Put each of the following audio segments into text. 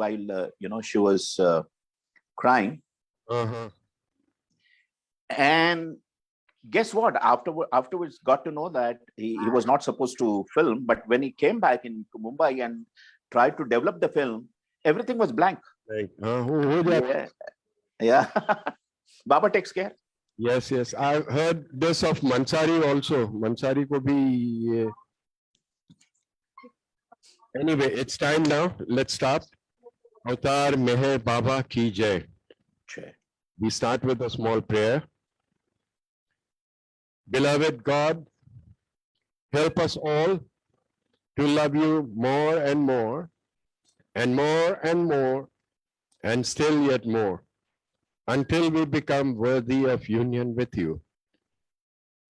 while she was crying. And guess what? Afterwards, got to know that he was not supposed to film. But when he came back into Mumbai and tried to develop the film, everything was blank. Who Yeah. Baba takes care. Yes, yes. I've heard this of Mansari also. Mansari ko bhi. Anyway, it's time now. Let's start. Avtar Meher Baba Ki Jai. We start with a small prayer. Beloved God, help us all to love you more and more, and more and more, and still yet more, until we become worthy of union with you.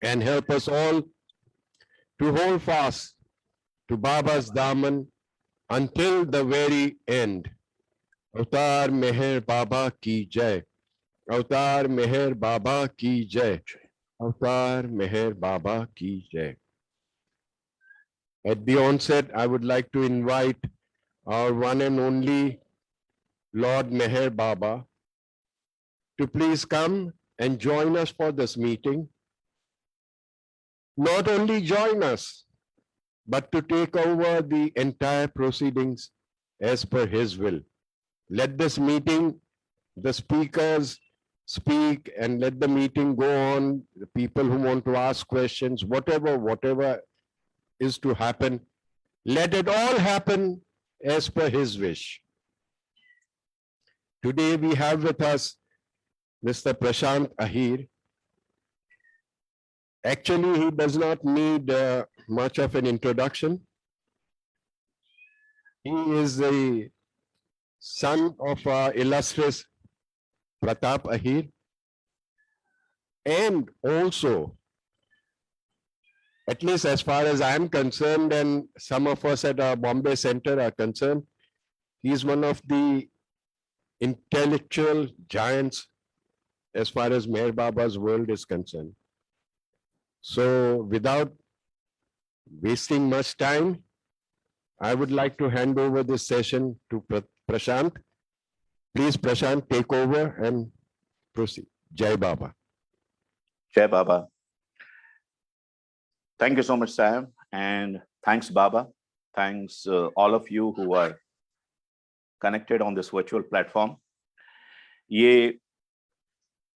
And help us all to hold fast to Baba's Daman until the very end. Avtar Meher Baba Ki Jai. Avtar Meher Baba Ki Jai. Avtar Meher Baba Ki Jai. At the onset, I would like to invite our one and only Lord Meher Baba to please come and join us for this meeting. Not only join us, but to take over the entire proceedings as per his will. Let this meeting, the speakers speak, and let the meeting go on. The people who want to ask questions, whatever is to happen, let it all happen as per his wish. Today we have with us Mr. Prashant Ahir. Actually, he does not need much of an introduction. He is the son of our illustrious Pratap Ahir, and also, at least as far as I am concerned, and some of us at our Bombay Center are concerned, he is one of the intellectual giants as far as Meher Baba's world is concerned. So without wasting much time, I would like to hand over this session to Prashant. Please, Prashant, take over and proceed. Jai Baba. Jai Baba. Thank you so much, Sam. And thanks, Baba. Thanks all of you who are connected on this virtual platform. ये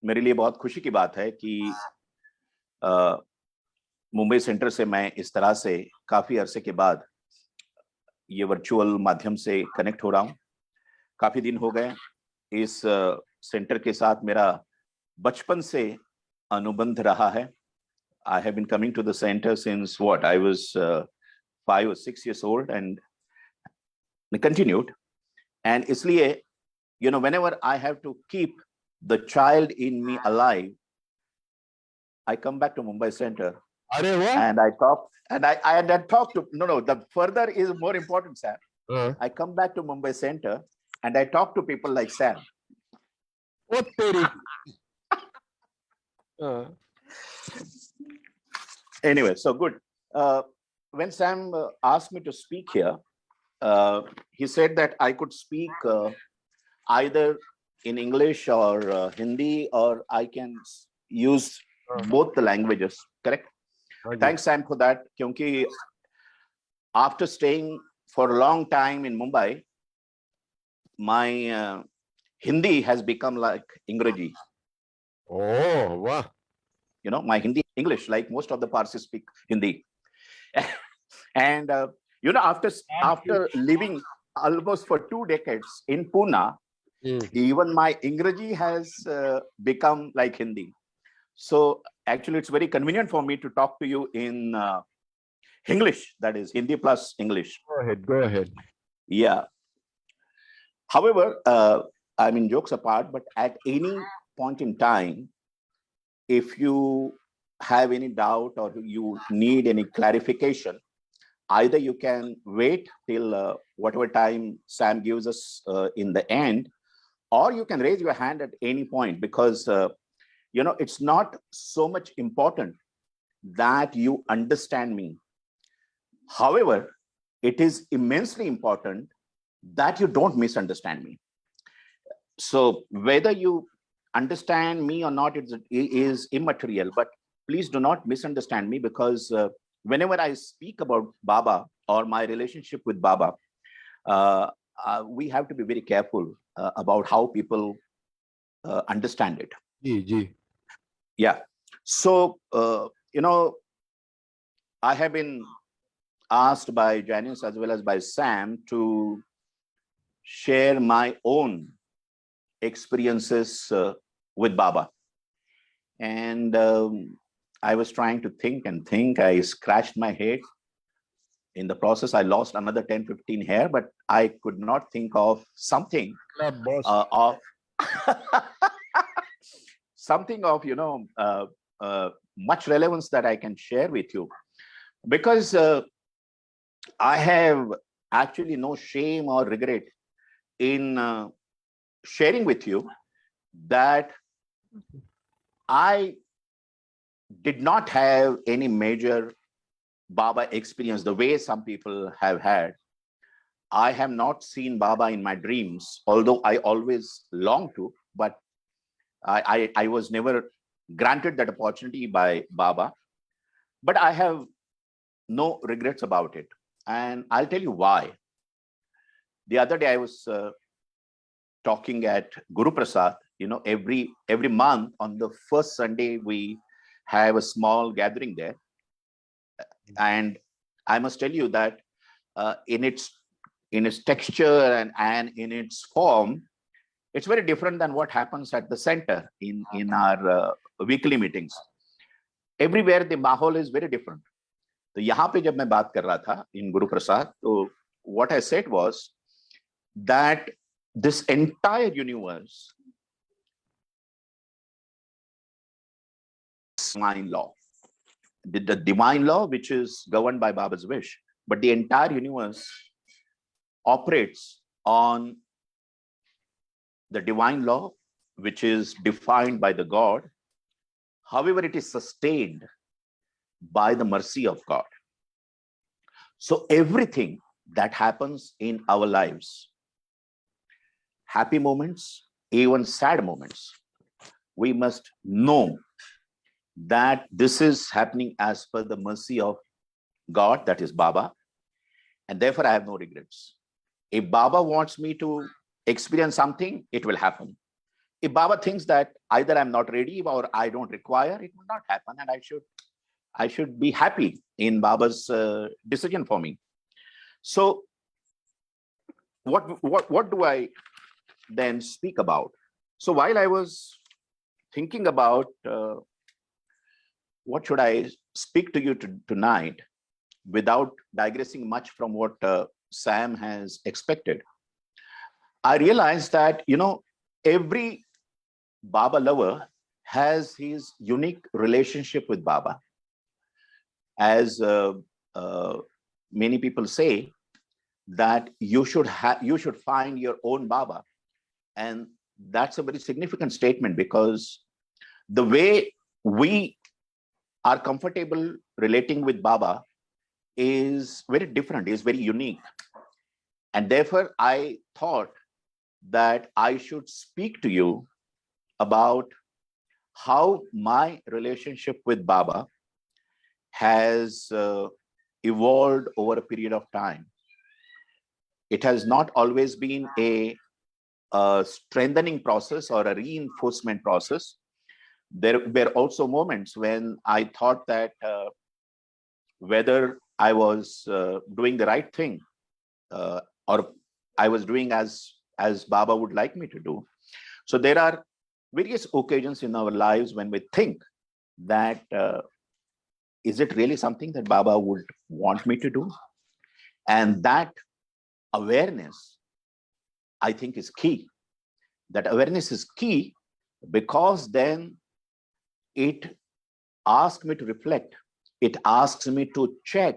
मेरे लिए बहुत खुशी की बात है कि Mumbai centre से मैं इस तरह से काफी अरसे के बाद ये वर्चुअल माध्यम से कनेक्ट हो रहा हूँ. काफी दिन हो गए. इस सेंटर के साथ मेरा बचपन से अनुबंध रहा है. I have been coming to the center since what? I was 5 or 6 years old and continued. And इसलिए, whenever I have to keep the child in me alive, I come back to Mumbai Center. And I talk, and I talk to, the further is more important, Sam. I come back to Mumbai Center and I talk to people like Sam. What Anyway, so good. When Sam asked me to speak here, he said that I could speak either in English or Hindi, or I can use both the languages, correct? Thanks, Sam, for that. Because after staying for a long time in Mumbai, my Hindi has become like Ingreji. Oh, wow. My Hindi, English, like most of the Parsis speak Hindi. And, after living almost for 2 decades in Pune, even my Ingreji has become like Hindi. So actually, it's very convenient for me to talk to you in English, that is Hindi plus English. Go ahead. Yeah. However, I mean, jokes apart, but at any point in time, if you have any doubt or you need any clarification, either you can wait till whatever time Sam gives us in the end, or you can raise your hand at any point, because it's not so much important that you understand me. However, it is immensely important that you don't misunderstand me. So whether you understand me or not is immaterial, but please do not misunderstand me, because whenever I speak about Baba or my relationship with Baba, we have to be very careful about how people understand it. Ji. Yeah. So, I have been asked by Janice as well as by Sam to share my own experiences with Baba. And I was trying to think and think. I scratched my head. In the process, I lost another 10, 15 hair, but I could not think of something of something of, much relevance that I can share with you. Because I have actually no shame or regret in sharing with you that I did not have any major Baba experience the way some people have had. I have not seen Baba in my dreams, although I always longed to, but I was never granted that opportunity by Baba. But I have no regrets about it. And I'll tell you why. The other day I was talking at Guru Prasad. Every month on the first Sunday, we have a small gathering there. And I must tell you that in its texture and in its form, it's very different than what happens at the center in our weekly meetings. Everywhere the mahol is very different. तो यहाँ पे जब मैं बात कर रहा था in Guru Prasad, तो what I said was that this entire universe, divine law, the divine law which is governed by Baba's wish, but the entire universe operates on the divine law which is defined by the God. However, it is sustained by the mercy of God. So everything that happens in our lives, happy moments, even sad moments, we must know that this is happening as per the mercy of God, that is Baba, and therefore I have no regrets. If Baba wants me to experience something, it will happen. If Baba thinks that either I'm not ready or I don't require, it will not happen, and I should be happy in Baba's decision for me. So what do I then speak about? So while I was thinking about what should I speak to you tonight without digressing much from what Sam has expected, I realized that, every Baba lover has his unique relationship with Baba. As many people say, that you should find your own Baba. And that's a very significant statement, because the way we are comfortable relating with Baba is very different, is very unique. And therefore, I thought that I should speak to you about how my relationship with Baba has evolved over a period of time. It has not always been a strengthening process or a reinforcement process. There were also moments when I thought that whether I was doing the right thing or I was doing as Baba would like me to do. So there are various occasions in our lives when we think that is it really something that Baba would want me to do? And that awareness, I think, is key. That awareness is key because then it asks me to reflect. It asks me to check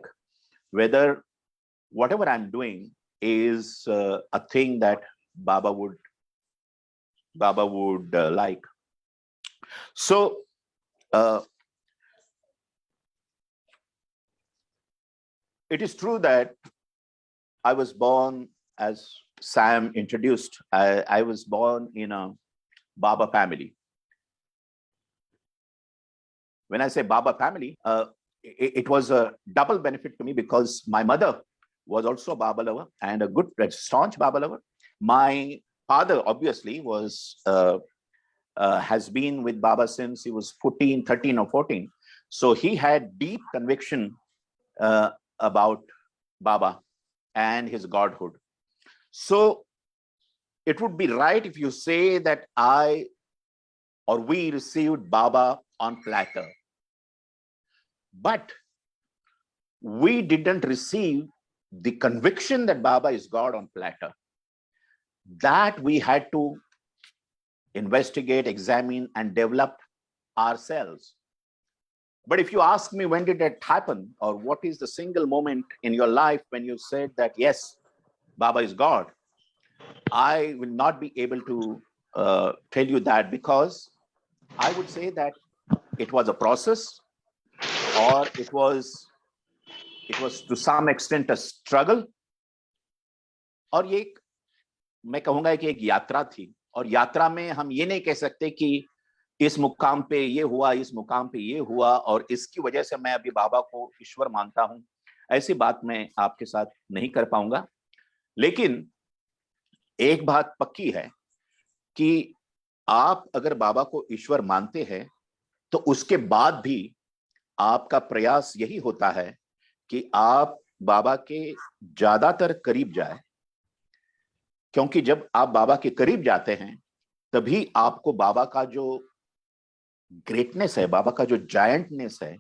whether whatever I'm doing is a thing that Baba would like. So it is true that I was born as Sam introduced, I was born in a Baba family. When I say Baba family, it was a double benefit to me because my mother was also a Baba lover and a good, staunch Baba lover. My father obviously has been with Baba since he was 14, 13 or 14. So he had deep conviction about Baba and his godhood. So it would be right if you say that I or we received Baba on platter. But we didn't receive the conviction that Baba is God on platter. That we had to investigate, examine, and develop ourselves. But if you ask me when did it happen, or what is the single moment in your life when you said that, yes, Baba is God, I will not be able to tell you that, because I would say that it was a process, or it was to some extent a struggle, और ये मैं कहूंगा कि एक यात्रा थी. और यात्रा में हम ये नहीं कह सकते कि इस मुकाम पे ये हुआ, इस मुकाम पे ये हुआ, और इसकी वजह से मैं अभी बाबा को ईश्वर मानता हूं. ऐसी बात मैं आपके साथ नहीं कर पाऊंगा. लेकिन एक बात पक्की है कि आप अगर बाबा को ईश्वर मानते हैं तो उसके बाद भी आपका प्रयास यही होता है कि आप बाबा के ज्यादातर करीब जाए, क्योंकि जब आप बाबा के करीब जाते हैं तभी आपको बाबा का जो ग्रेटनेस है, बाबा का जो जायंटनेस है,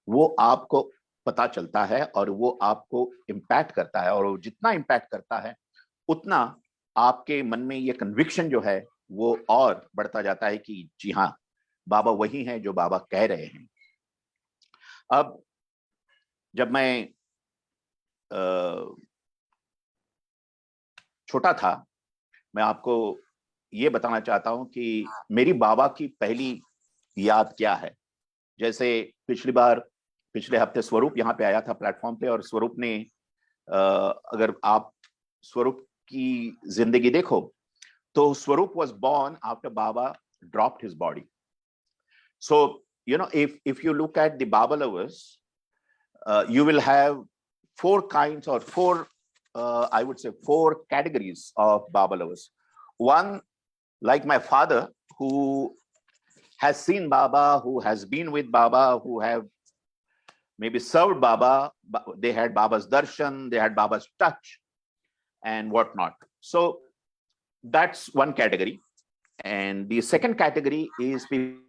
वो आपको पता चलता है और वो आपको इम्पैक्ट करता है. और जितना इम्पैक्ट करता है उतना आपके मन में ये कन्विक्शन जो है वो और बढ़ता जाता है कि जी हाँ, बाबा वही हैं जो बाबा कह रहे हैं. अब जब मैं छोटा था, मैं आपको ये बताना चाहता हूं कि मेरी बाबा की पहली याद क्या है. जैसे पिछले हफ्ते स्वरूप यहाँ पे आया था प्लेटफॉर्म पे, और स्वरूप ने अगर आप स्वरूप की जिंदगी देखो तो स्वरूप was born after Baba dropped his body. So, if you look at the Baba lovers, you will have four kinds, or I would say four categories of Baba lovers. One, like my father, who has seen Baba, who has been with Baba, who have maybe served Baba, they had Baba's darshan, they had Baba's touch and whatnot. So that's one category. And the second category is people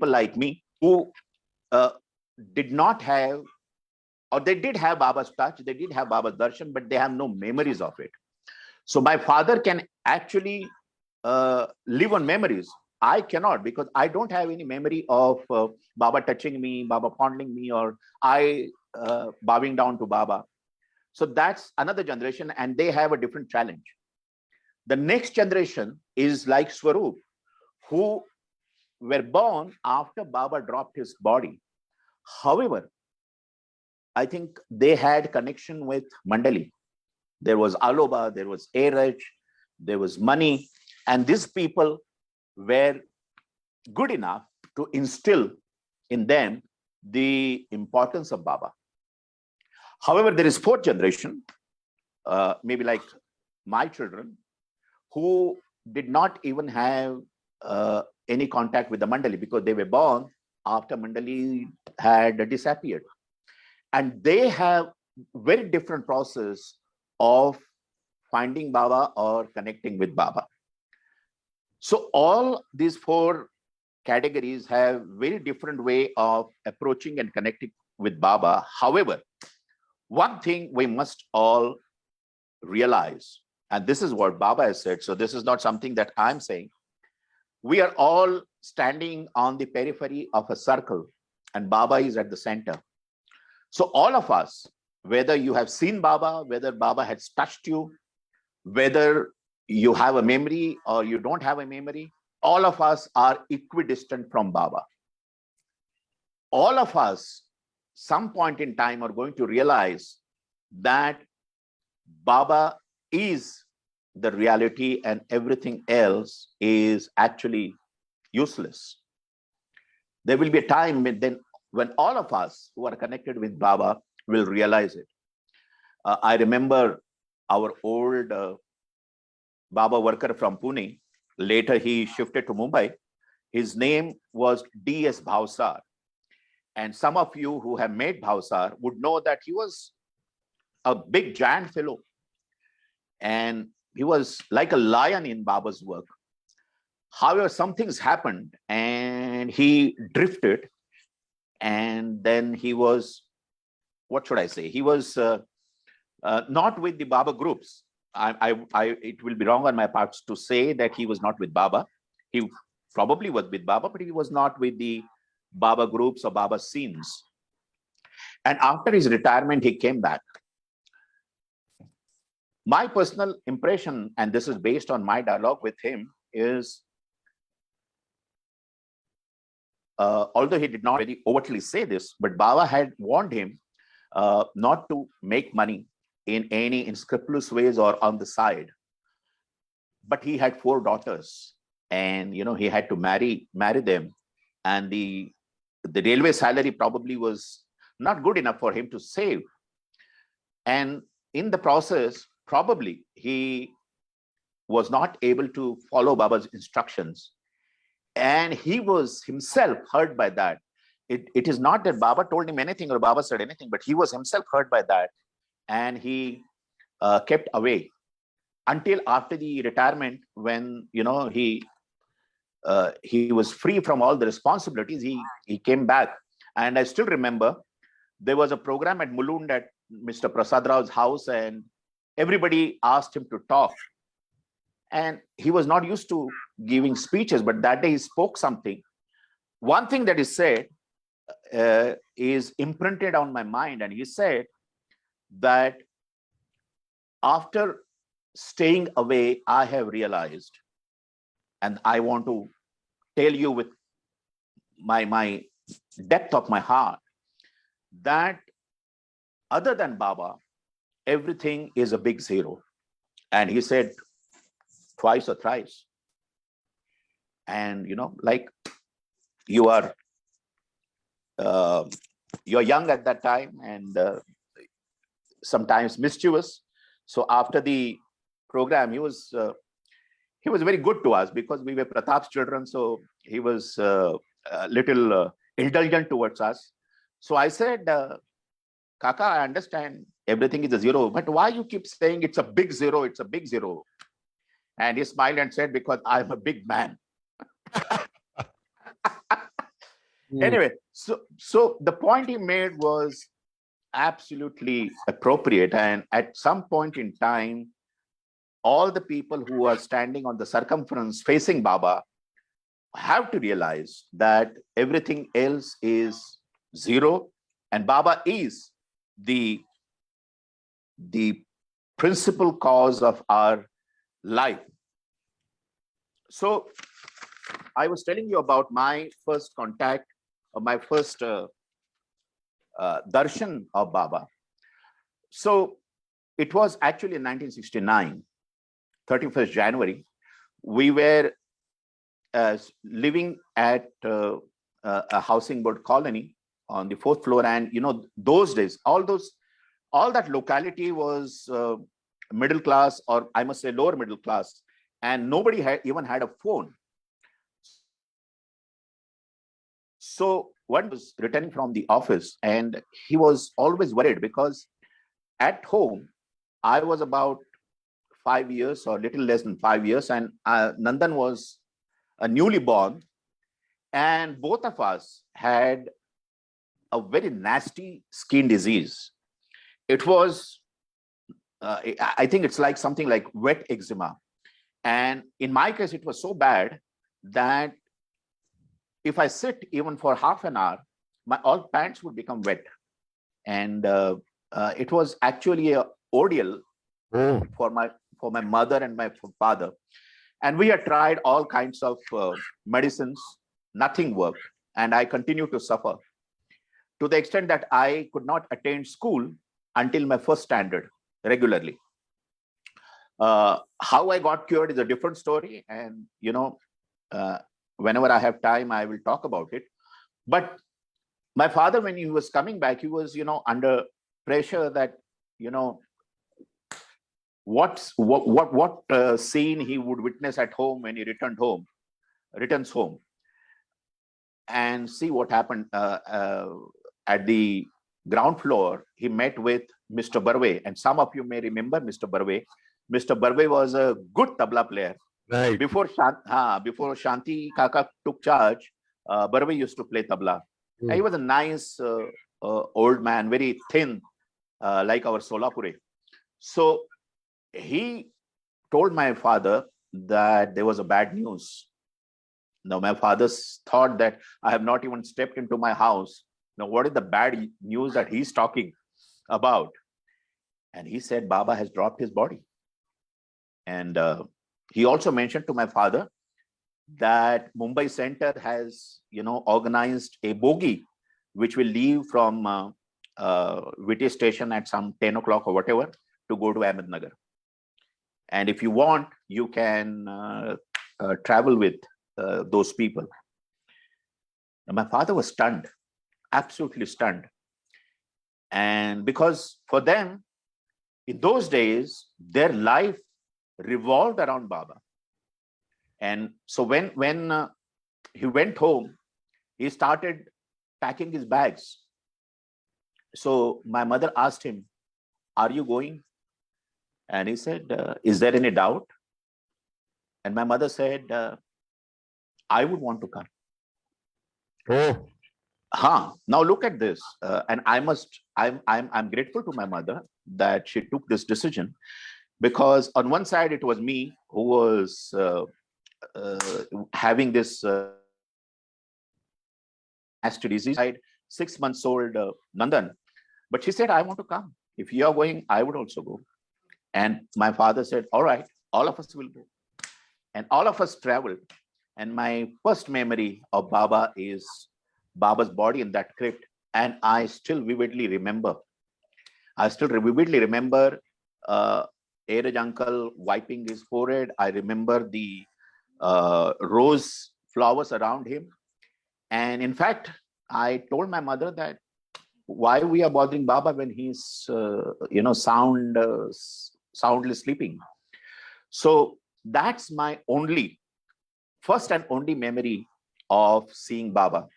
like me who did not have, or they did have Baba's touch, they did have Baba's darshan, but they have no memories of it. So my father can actually live on memories. I cannot, because I don't have any memory of Baba touching me, Baba fondling me, or I bowing down to Baba. So that's another generation, and they have a different challenge. The next generation is like Swaroop, who were born after Baba dropped his body. However, I think they had connection with Mandali. There was Aloba, there was Airaj, there was money, and these people were good enough to instill in them the importance of Baba. However, there is fourth generation, maybe like my children, who did not even have any contact with the Mandali because they were born after Mandali had disappeared. And they have very different process of finding Baba or connecting with Baba. So all these four categories have very different way of approaching and connecting with Baba. However, one thing we must all realize, and this is what Baba has said, so this is not something that I'm saying. We are all standing on the periphery of a circle and Baba is at the center. So all of us, whether you have seen Baba, whether Baba has touched you, whether you have a memory or you don't have a memory, all of us are equidistant from Baba. All of us, some point in time, are going to realize that Baba is the reality and everything else is actually useless. There will be a time when all of us who are connected with Baba will realize it. I remember our old Baba worker from Pune. Later, he shifted to Mumbai. His name was D.S. Bhavsar. And some of you who have met Bhavsar would know that he was a big giant fellow. And he was like a lion in Baba's work. However, some things happened and he drifted. And then he was, what should I say? He was not with the Baba groups. It will be wrong on my part to say that he was not with Baba. He probably was with Baba, but he was not with the Baba groups or Baba scenes. And after his retirement, he came back. My personal impression, and this is based on my dialogue with him, is although he did not very overtly say this, but Baba had warned him not to make money in any unscrupulous ways or on the side. But he had 4 daughters, and he had to marry them, and the railway salary probably was not good enough for him to save. And in the process, probably he was not able to follow Baba's instructions. And he was himself hurt by that. It is not that Baba told him anything or Baba said anything, but he was himself hurt by that. And he kept away until after the retirement, when he was free from all the responsibilities. He came back. And I still remember there was a program at Mulund at Mr. Prasad Rao's house, and everybody asked him to talk. And he was not used to giving speeches, but that day he spoke something. One thing that he said is imprinted on my mind. And he said that after staying away, I have realized, and I want to tell you with my depth of my heart, that other than Baba, everything is a big zero. And he said twice or thrice. And like you are you're young at that time, and sometimes mischievous. So after the program, he was very good to us because we were Pratap's children. So he was a little indulgent towards us. So I said, Kaka, I understand everything is a zero, but why you keep saying it's a big zero? It's a big zero. And he smiled and said, because I'm a big man. Anyway, so the point he made was absolutely appropriate. And at some point in time, all the people who are standing on the circumference facing Baba have to realize that everything else is zero, and Baba is the principal cause of our life. So I was telling you about my first contact, or my first darshan of Baba. So it was actually in 1969, 31st January. We were living at a housing board colony on the 4th floor. And those days, all that locality was middle class, or I must say lower middle class, and nobody even had a phone. So one was returning from the office, and he was always worried because at home I was about 5 years or little less than 5 years, and Nandan was a newly born, and both of us had a very nasty skin disease. It was, I think it's like something like wet eczema. And in my case, it was so bad that if I sit even for half an hour, my all pants would become wet. And it was actually an ordeal for my mother and my father. And we had tried all kinds of medicines. Nothing worked. And I continued to suffer to the extent that I could not attend school until my first standard regularly. How I got cured is a different story, and whenever I have time, I will talk about it. But my father, when he was coming back, he was under pressure that you know what scene he would witness at home when he returns home, and see what happened at the ground floor. He met with Mr. Barve, and some of you may remember Mr. Barve. Mr. Barve was a good tabla player. Right. Before Shanti Kaka took charge, Barve used to play tabla. And he was a nice old man, very thin, like our Solapure. So he told my father that there was a bad news. Now, my father thought that I have not even stepped into my house. Now, what is the bad news that he's talking about? And he said, Baba has dropped his body. And he also mentioned to my father that Mumbai Center has, organized a bogie which will leave from Viti station at some 10 o'clock or whatever to go to Ahmednagar. And if you want, you can travel with those people. Now, my father was stunned, absolutely stunned. And because for them, in those days, their life revolved around Baba. And so when he went home, he started packing his bags. So my mother asked him, are you going? And he said, is there any doubt? And my mother said, I would want to come. Oh. Now look at this. And I'm grateful to my mother that she took this decision, because on one side, it was me who was having this nasty disease. Side, 6 months old Nandan. But she said, I want to come. If you are going, I would also go. And my father said, all right, all of us will go. And all of us traveled. And my first memory of Baba is Baba's body in that crypt. And I still vividly remember. Airaj uncle wiping his forehead. I remember the rose flowers around him. And in fact, I told my mother that why we are bothering Baba when he's, soundly sleeping. So that's my first and only memory of seeing Baba.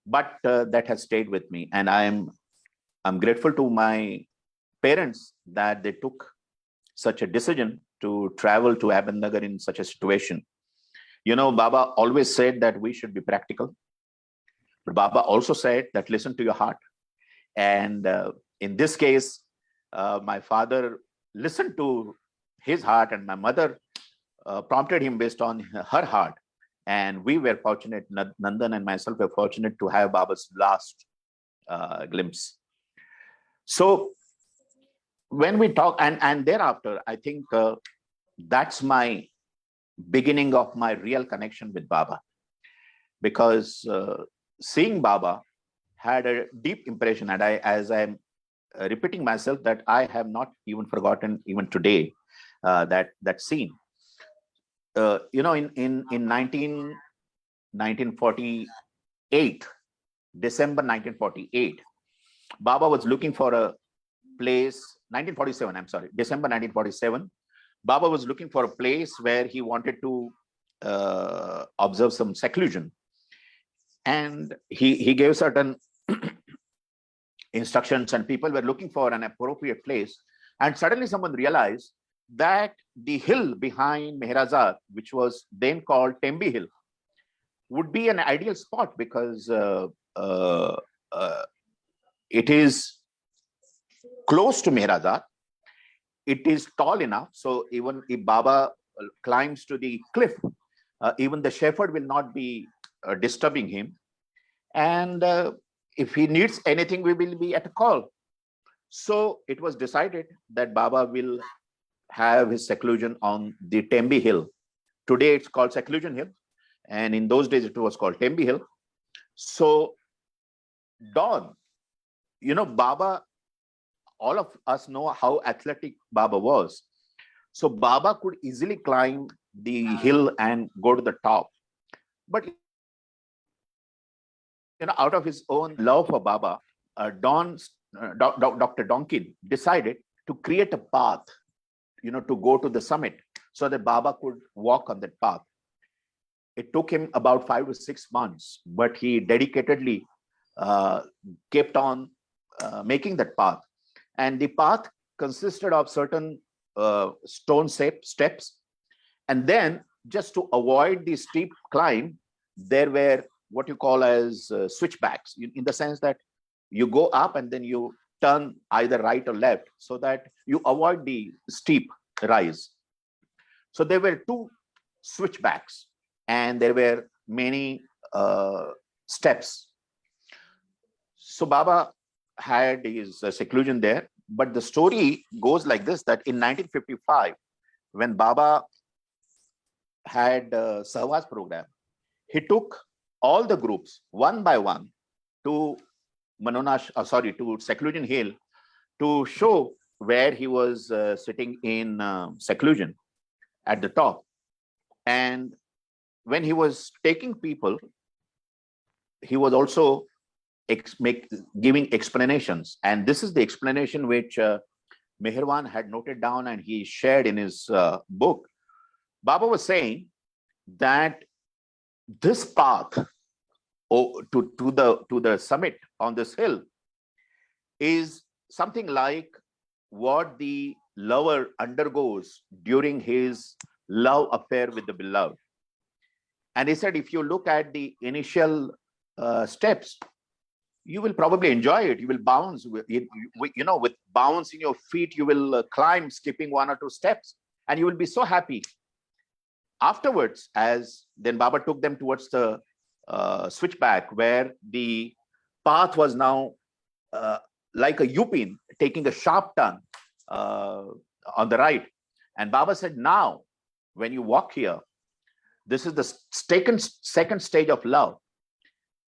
But that has stayed with me. And I'm grateful to my parents that they took such a decision to travel to Ahmednagar in such a situation. Baba always said that we should be practical. But Baba also said that listen to your heart. And in this case, my father listened to his heart, and my mother prompted him based on her heart. And we were fortunate, Nandan and myself were fortunate to have Baba's last glimpse. So when we talk, and thereafter, I think that's my beginning of my real connection with Baba. Because seeing Baba had a deep impression, and as I'm repeating myself, that I have not even forgotten even today that scene. In 1948, December 1948, Baba was looking for a place. 1947, I'm sorry, December 1947. Baba was looking for a place where he wanted to observe some seclusion. And he gave certain instructions, and people were looking for an appropriate place. And suddenly someone realized that the hill behind Mehrazad, which was then called Tembi Hill, would be an ideal spot, because it is close to Mehrazad. It is tall enough, so even if Baba climbs to the cliff, even the shepherd will not be disturbing him. And if he needs anything, we will be at a call. So it was decided that Baba will have his seclusion on the Tembi Hill. Today it's called Seclusion Hill, and in those days it was called Tembi Hill. So Don, Baba, all of us know how athletic Baba was. So Baba could easily climb the hill and go to the top. But out of his own love for Baba, Dr. Donkin decided to create a path, to go to the summit so that Baba could walk on that path. It took him about 5 to 6 months, but he dedicatedly kept on making that path. And the path consisted of certain stone steps. And then, just to avoid the steep climb, there were what you call as switchbacks, in the sense that you go up and then you turn either right or left so that you avoid the steep rise. So there were 2 switchbacks and there were many steps. So Baba had his seclusion there, but the story goes like this, that in 1955, when Baba had a Sahwas program, he took all the groups one by one to to Seclusion Hill to show where he was sitting in seclusion at the top. And when he was taking people, he was also giving explanations. And this is the explanation which Meherwan had noted down and he shared in his book. Baba was saying that this path to the summit on this hill is something like what the lover undergoes during his love affair with the beloved. And he said, if you look at the initial steps, you will probably enjoy it. You will bounce, with bounce in your feet, you will climb, skipping 1 or 2 steps, and you will be so happy. Afterwards, as then Baba took them towards the switchback, where the path was now like a U-pin, taking a sharp turn on the right. And Baba said, now, when you walk here, this is the second stage of love.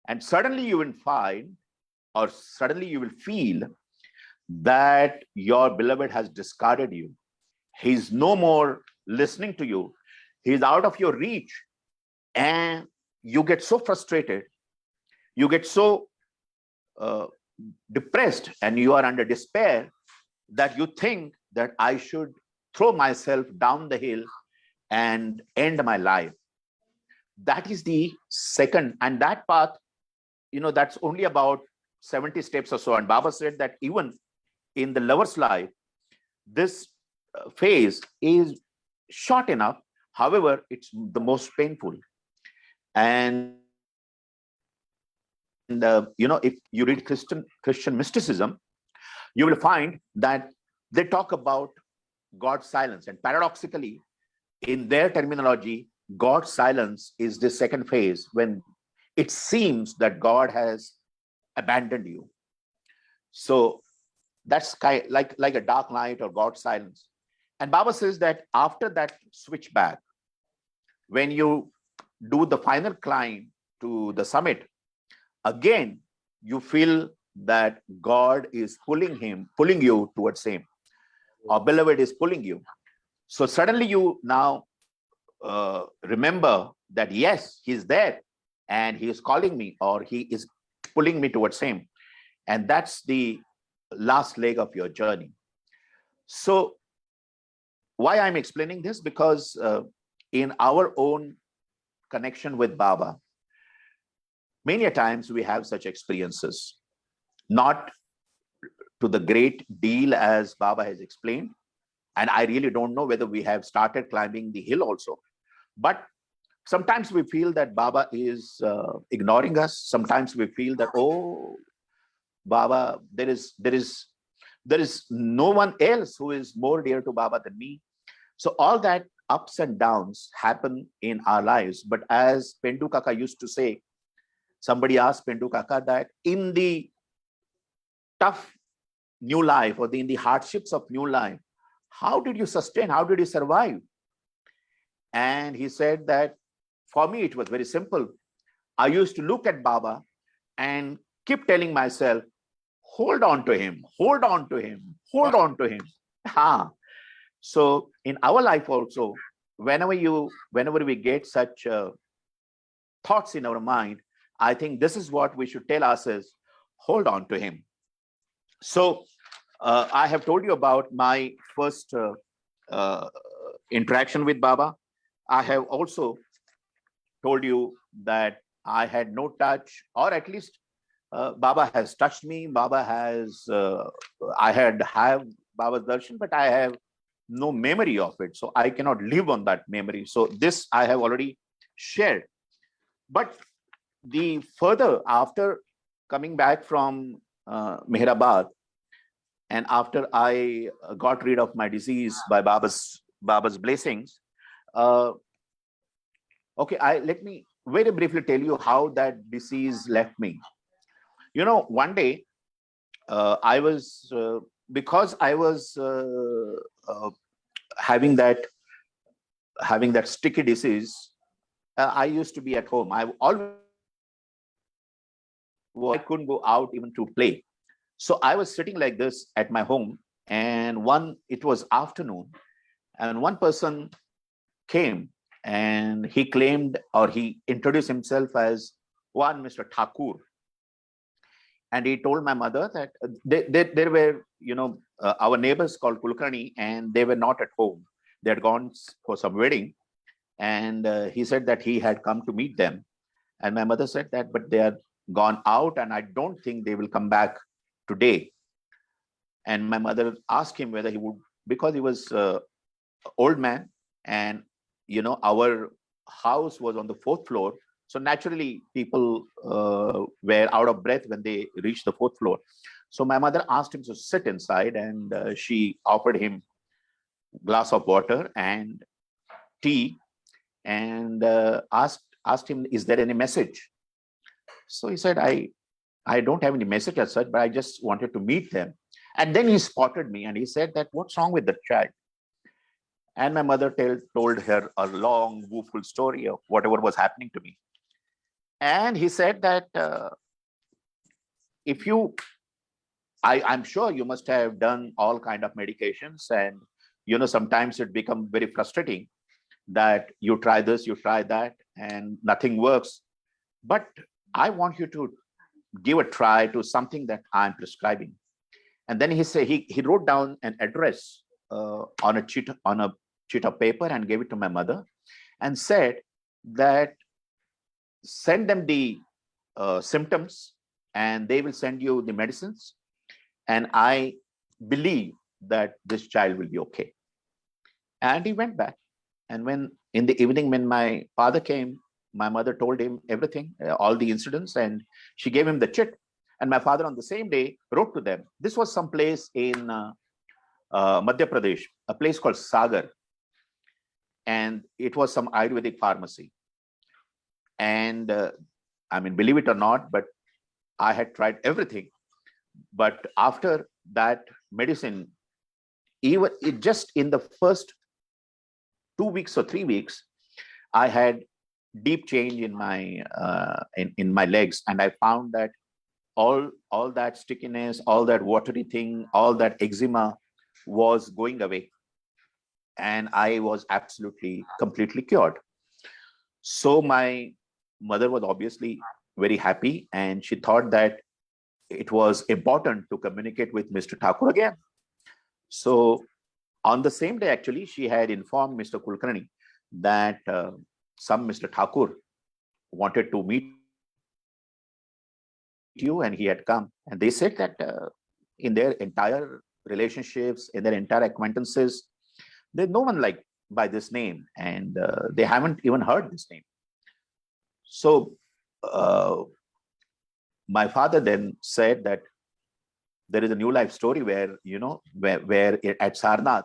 And suddenly you will find, or suddenly you will feel that your beloved has discarded you. He's no more listening to you. He's out of your reach. And you get so frustrated. You get so depressed and you are under despair that you think that I should throw myself down the hill and end my life. That is the second. And that path, that's only about 70 steps or so. And Baba said that even in the lover's life, this phase is short enough. However, it's the most painful. And if you read Christian mysticism, you will find that they talk about God's silence. And paradoxically, in their terminology, God's silence is the second phase, when it seems that God has abandoned you. So that's like a dark night or God's silence. And Baba says that after that switchback, when you do the final climb to the summit, again, you feel that God is pulling you towards him. Our beloved is pulling you. So suddenly you now remember that, yes, he's there and he is calling me, or he is pulling me towards him. And that's the last leg of your journey. So why I'm explaining this? Because in our own connection with Baba, many a times we have such experiences, not to the great deal as Baba has explained. And I really don't know whether we have started climbing the hill also. But sometimes we feel that Baba is ignoring us. Sometimes we feel that, oh, Baba, there is no one else who is more dear to Baba than me. So all that ups and downs happen in our lives. But as Pendu Kaka used to say, somebody asked Pendu Kaka that in the tough new life, or in the hardships of new life, how did you sustain? How did you survive? And he said that, for me, it was very simple. I used to look at Baba and keep telling myself, hold on to him, hold on to him, hold on to him. So in our life also, whenever we get such thoughts in our mind, I think this is what we should tell ourselves: hold on to him. So I have told you about my first uh, interaction with Baba. I have also told you that I had no touch, or at least Baba has touched me. Baba has, I have Baba's darshan, but I have no memory of it. So I cannot live on that memory. So this I have already shared. But the further, after coming back from Mehrabad, and after I got rid of my disease by Baba's blessings, uh, okay, let me very briefly tell you how that disease left me. You know, one day I was because I was having that sticky disease. I used to be at home. I couldn't go out even to play. So I was sitting like this at my home, and it was afternoon, and one person came, and he claimed, or he introduced himself as one Mr. Thakur. And he told my mother that there were, our neighbors called Kulkarni, and they were not at home. They had gone for some wedding, and he said that he had come to meet them. And my mother said that, but they are gone out, and I don't think they will come back today. And my mother asked him whether he would, because he was old man, and our house was on the fourth floor. So naturally, people were out of breath when they reached the fourth floor. So my mother asked him to sit inside, and she offered him a glass of water and tea, and asked him, "Is there any message?" So he said, I don't have any message as such, but I just wanted to meet them." And then he spotted me, and he said that, "What's wrong with the child?" And my mother told her a long, woeful story of whatever was happening to me. And he said that if you, I'm sure you must have done all kind of medications, and sometimes it becomes very frustrating that you try this, you try that, and nothing works. But I want you to give a try to something that I'm prescribing. And then he said he wrote down an address on a sheet of paper and gave it to my mother, and said that send them the symptoms, and they will send you the medicines, and I believe that this child will be okay. And he went back. And when in the evening, when my father came, my mother told him everything, all the incidents, and she gave him the chit. And my father on the same day wrote to them. This was some place in Madhya Pradesh, a place called Sagar. And it was some Ayurvedic pharmacy. And I mean, believe it or not, but I had tried everything. But after that medicine, even just in the first 2 weeks or 3 weeks, I had deep change in my in my legs, and I found that all that stickiness, all that watery thing, all that eczema was going away, and I was absolutely completely cured. So my mother was obviously very happy, and she thought that it was important to communicate with Mr. Thakur again. So on the same day, actually, she had informed Mr. Kulkarni that some Mr. Thakur wanted to meet you, and he had come. And they said that in their entire relationships, in their entire acquaintances, there's no one like by this name, and they haven't even heard this name. So my father then said that there is a new life story where, where at Sarnath,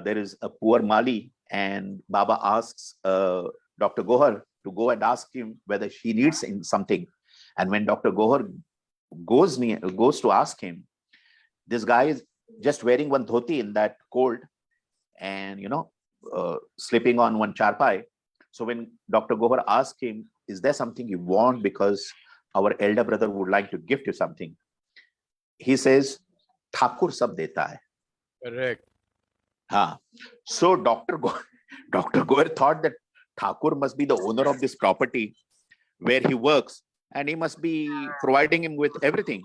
there is a poor Mali, and Baba asks Dr. Gohar to go and ask him whether she needs something. And when Dr. Gohar goes to ask him, this guy is just wearing one dhoti in that cold, and sleeping on one charpai. So when Dr. Gohar asked him, "Is there something you want, because our elder brother would like to gift you something?" He says, "Thakur sab deta hai." Correct. Huh. So Dr. Goer thought that Thakur must be the owner of this property where he works, and he must be providing him with everything.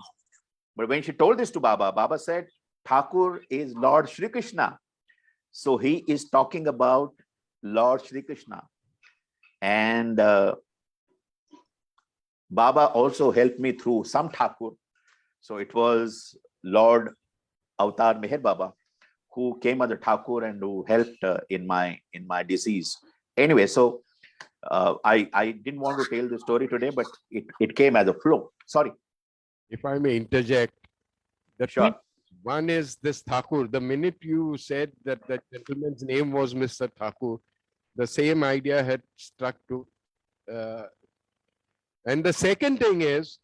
But when she told this to Baba, Baba said, Thakur is Lord Shri Krishna. So he is talking about Lord Shri Krishna. And Baba also helped me through some Thakur. So it was Lord Avatar Meher Baba who came as a Thakur and who helped in my disease. Anyway, so I didn't want to tell the story today, but it came as a flow. Sorry. If I may interject, the Sure. two, one is this Thakur. The minute you said that the gentleman's name was Mr. Thakur, the same idea had struck to. And the second thing is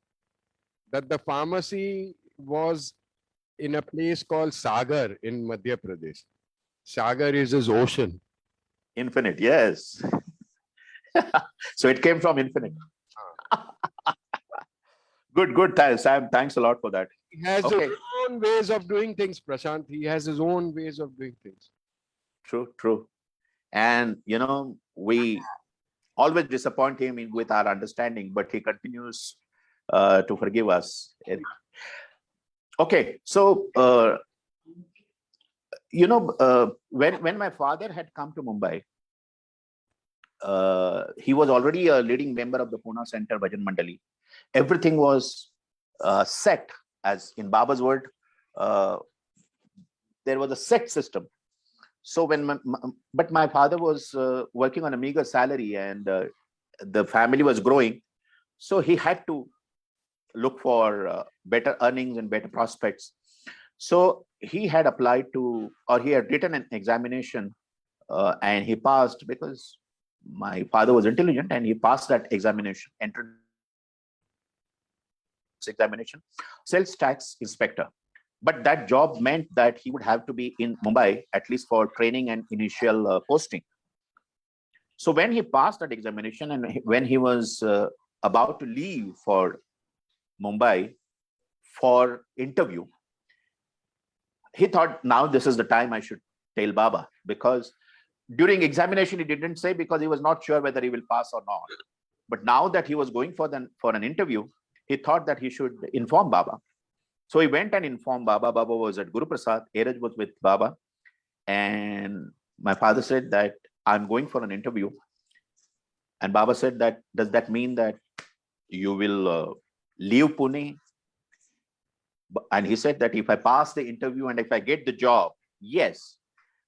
that the pharmacy was in a place called Sagar in Madhya Pradesh. Sagar is his ocean. Infinite, yes. So it came from infinite. Good. Thanks, Sam. Thanks a lot for that. He has Okay. his own ways of doing things, Prashant. He has his own ways of doing things. True. And, we always disappoint him with our understanding, but he continues to forgive us. Okay. So, when my father had come to Mumbai, he was already a leading member of the Pune Center Bhajan Mandali. Everything was set, as in Baba's word, there was a set system. So but my father was working on a meager salary, and the family was growing. So he had to look for better earnings and better prospects. So he had applied to, or he had written an examination, and he passed, because my father was intelligent, and he passed that examination, entered examination, sales tax inspector. But that job meant that he would have to be in Mumbai, at least for training and initial posting. So when he passed that examination, and when he was about to leave for Mumbai for interview, he thought, now this is the time I should tell Baba, because during examination he didn't say, because he was not sure whether he will pass or not. But now that he was going for an interview, he thought that he should inform Baba. So he went and informed Baba. Baba was at Guru Prasad. Airaj was with Baba. And my father said that, I'm going for an interview. And Baba said that, does that mean that you will leave Pune? And he said that if I pass the interview and if I get the job, yes,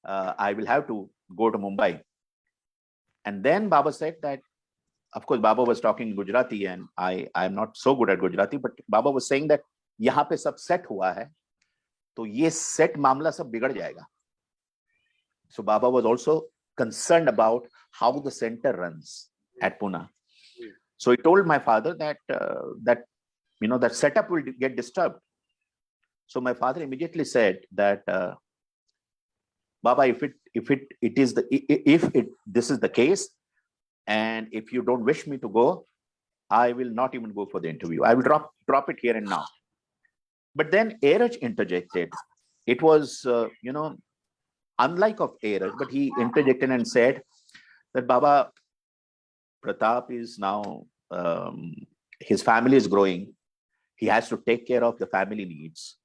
I will have to go to Mumbai. And then Baba said that, of course, Baba was talking Gujarati, and I am not so good at Gujarati, but Baba was saying that यहाँ पे सब set हुआ है, तो ये set मामला सब बिगड़ जाएगा. So Baba was also concerned about how the center runs at Pune. So he told my father that that setup will get disturbed. So my father immediately said that, Baba, if this is the case, and if you don't wish me to go, I will not even go for the interview. I will drop it here and now. But then Airaj interjected. It was, unlike of Airaj, but he interjected and said that, Baba, Pratap is now, his family is growing. He has to take care of the family needs.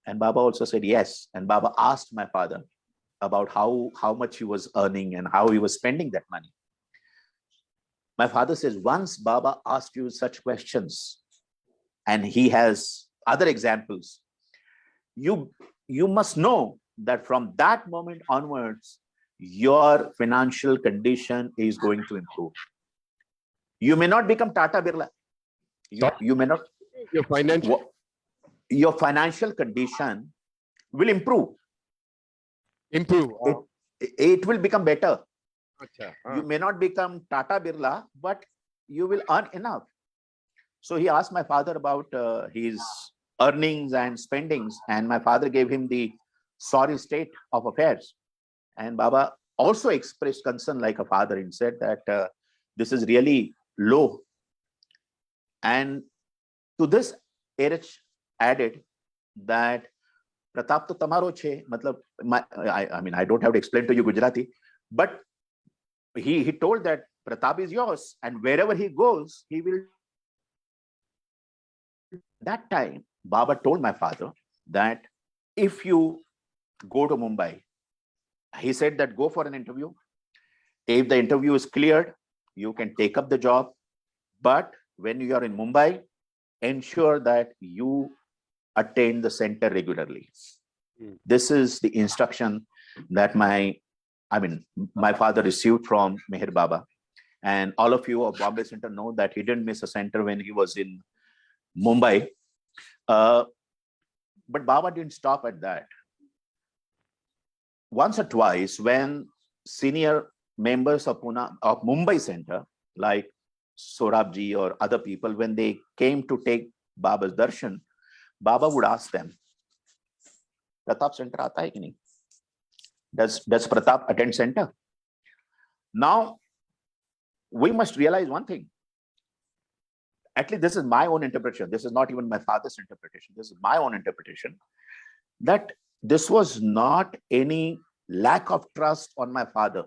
And Baba also said yes. And Baba asked my father about how much he was earning and how he was spending that money. My father says, once Baba asked you such questions, and he has other examples, you must know that from that moment onwards, your financial condition is going to improve. You may not become Tata Birla. You may not. Your financial condition will improve. It will become better. You may not become Tata Birla, but you will earn enough. So he asked my father about his earnings and spendings, and my father gave him the sorry state of affairs. And Baba also expressed concern like a father and said that this is really low. And to this, Airaj added that Pratap तो तमारो छे, मतलब I mean, I don't have to explain to you Gujarati, but he told that Pratap is yours, and wherever he goes, he will. That time, Baba told my father that if you go to Mumbai, he said that go for an interview. If the interview is cleared, you can take up the job. But when you are in Mumbai, ensure that you attend the center regularly. This is the instruction that my father received from Meher Baba. And all of you of Bombay Center know that he didn't miss a center when he was in Mumbai. But Baba didn't stop at that. Once or twice, when senior members of Mumbai Center, like Sorabji or other people, when they came to take Baba's darshan, Baba would ask them, Pratap Center aata hai ki nahi? Does Pratap attend center? Now, we must realize one thing. At least this is my own interpretation. This is not even my father's interpretation. This is my own interpretation. That this was not any lack of trust on my father.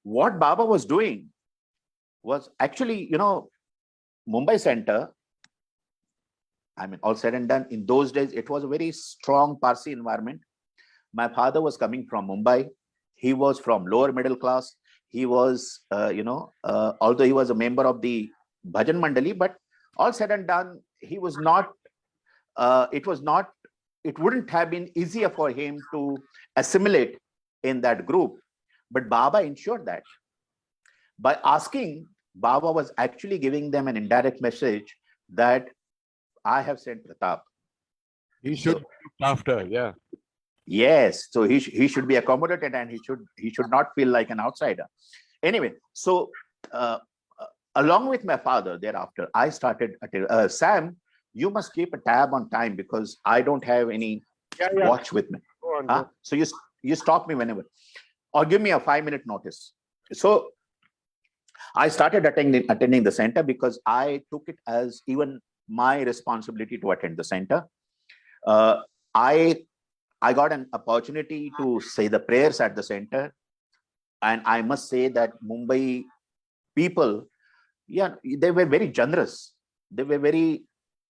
What Baba was doing was actually, Mumbai Center, all said and done, in those days, it was a very strong Parsi environment. My father was coming from Mumbai. He was from lower middle class. He was, although he was a member of the Bhajan Mandali, but all said and done, he was not, it wouldn't have been easier for him to assimilate in that group. But Baba ensured that. By asking, Baba was actually giving them an indirect message that I have sent Pratap. He should be looked after, yeah. Yes, so he should be accommodated, and he should not feel like an outsider. Anyway, so along with my father, thereafter, I started, Sam, you must keep a tab on time because I don't have any watch with me. Go on. So you stop me whenever, or give me a 5-minute notice. So I started attending the center because I took it as even my responsibility to attend the center. I got an opportunity to say the prayers at the center, and I must say that Mumbai people, they were very generous. They were very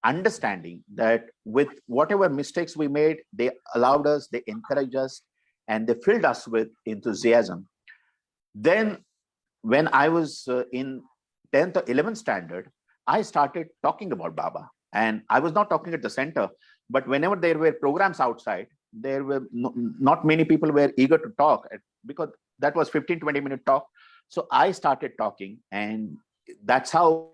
understanding that with whatever mistakes we made, they allowed us, they encouraged us, and they filled us with enthusiasm. Then when I was in 10th or 11th standard, I started talking about Baba. And I was not talking at the center, but whenever there were programs outside, there were not many people were eager to talk because that was 15-20 minute talk. So I started talking, and that's how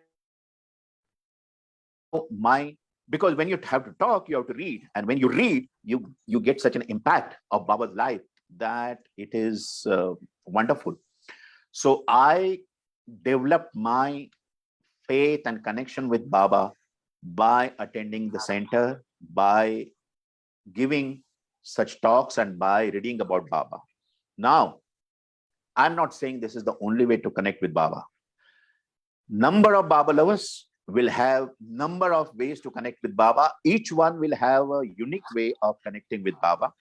because when you have to talk, you have to read. And when you read, you get such an impact of Baba's life that it is wonderful. So I developed my faith and connection with Baba by attending the center, by giving such talks, and by reading about Baba. Now, I'm not saying this is the only way to connect with Baba. Number of Baba lovers will have number of ways to connect with Baba. Each one will have a unique way of connecting with Baba.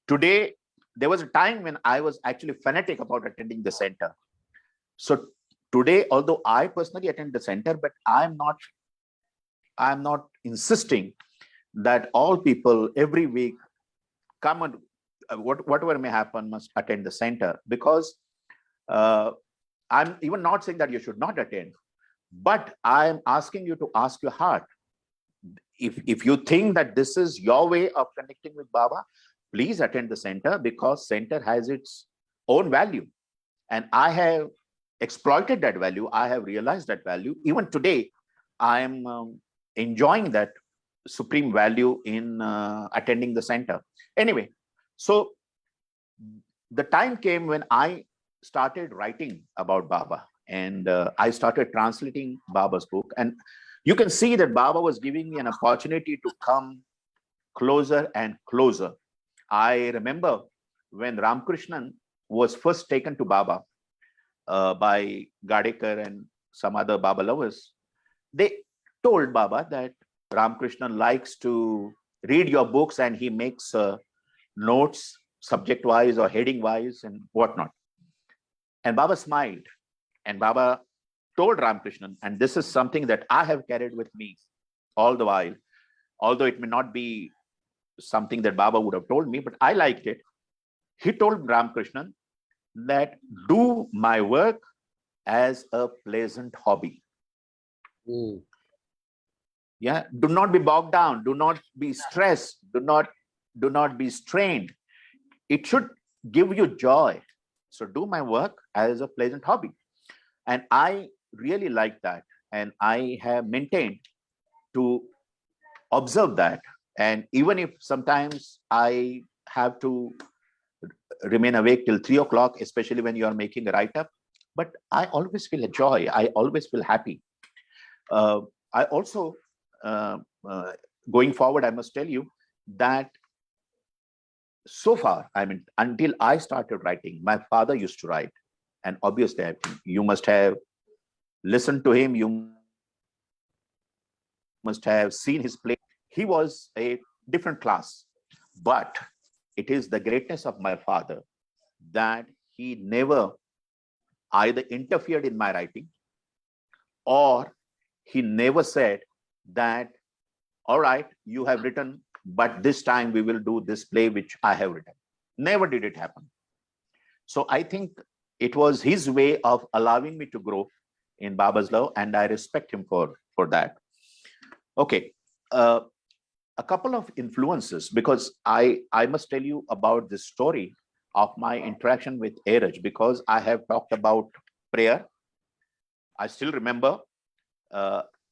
Today, there was a time when I was actually fanatic about attending the center. So today, although I personally attend the center, but I'm not insisting that all people every week come and whatever may happen must attend the center, because I'm even not saying that you should not attend, but I'm asking you to ask your heart. If you think that this is your way of connecting with Baba, please attend the center, because center has its own value. And I have exploited that value. I have realized that value. Even today, I am enjoying that supreme value in attending the center. Anyway, so the time came when I started writing about Baba, and I started translating Baba's book. And you can see that Baba was giving me an opportunity to come closer and closer. I remember when Ramakrishnan was first taken to Baba by Gadekar and some other Baba lovers, they told Baba that Ramakrishnan likes to read your books and he makes notes subject wise or heading wise and whatnot. And Baba smiled, and Baba told Ramakrishnan, and this is something that I have carried with me all the while, although it may not be something that Baba would have told me, but I liked it. He told Ramakrishnan that do my work as a pleasant hobby. Mm. Yeah, do not be bogged down, do not be stressed, do not be strained. It should give you joy. So do my work as a pleasant hobby. And I really like that. And I have maintained to observe that. And even if sometimes I have to remain awake till 3 o'clock, especially when you are making a write-up, but I always feel a joy. I always feel happy. I also, going forward, I must tell you that so far, I mean, until I started writing, my father used to write. And obviously, I think you must have listened to him. You must have seen his play. He was a different class. But it is the greatness of my father that he never either interfered in my writing, or he never said that, all right, you have written, but this time we will do this play which I have written. Never did it happen. So I think it was his way of allowing me to grow in Baba's love, and I respect him for that. Okay, a couple of influences, because I must tell you about this story of my interaction with Ahir, because I have talked about prayer. I still remember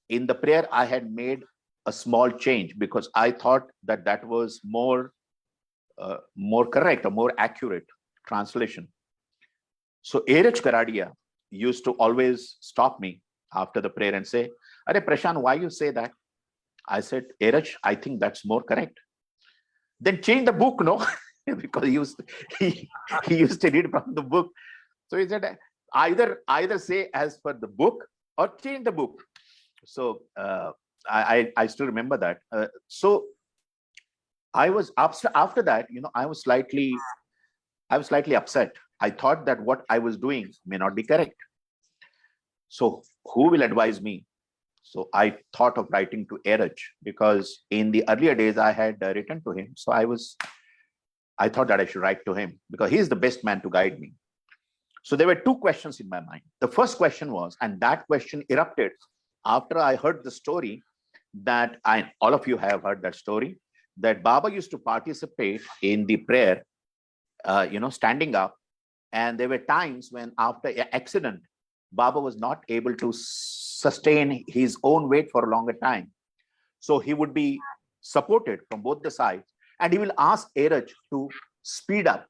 in the prayer I had made a small change because I thought that that was more correct, a more accurate translation. So Ahir Karadia used to always stop me after the prayer and say, "Arey Prashant, why you say that?" I said, "Ahir, I think that's more correct." Then change the book, no? Because he used to read from the book. So he said, either say as per the book or change the book. So I still remember that. So I was after that, I was slightly upset. I thought that what I was doing may not be correct. So who will advise me? So I thought of writing to Ahir, because in the earlier days I had written to him. So I thought that I should write to him because he is the best man to guide me. So there were two questions in my mind. The first question was, and that question erupted after I heard the story that all of you have heard that story, that Baba used to participate in the prayer, standing up. And there were times when after an accident, Baba was not able to sustain his own weight for a longer time. So he would be supported from both the sides, and he will ask Ahir to speed up.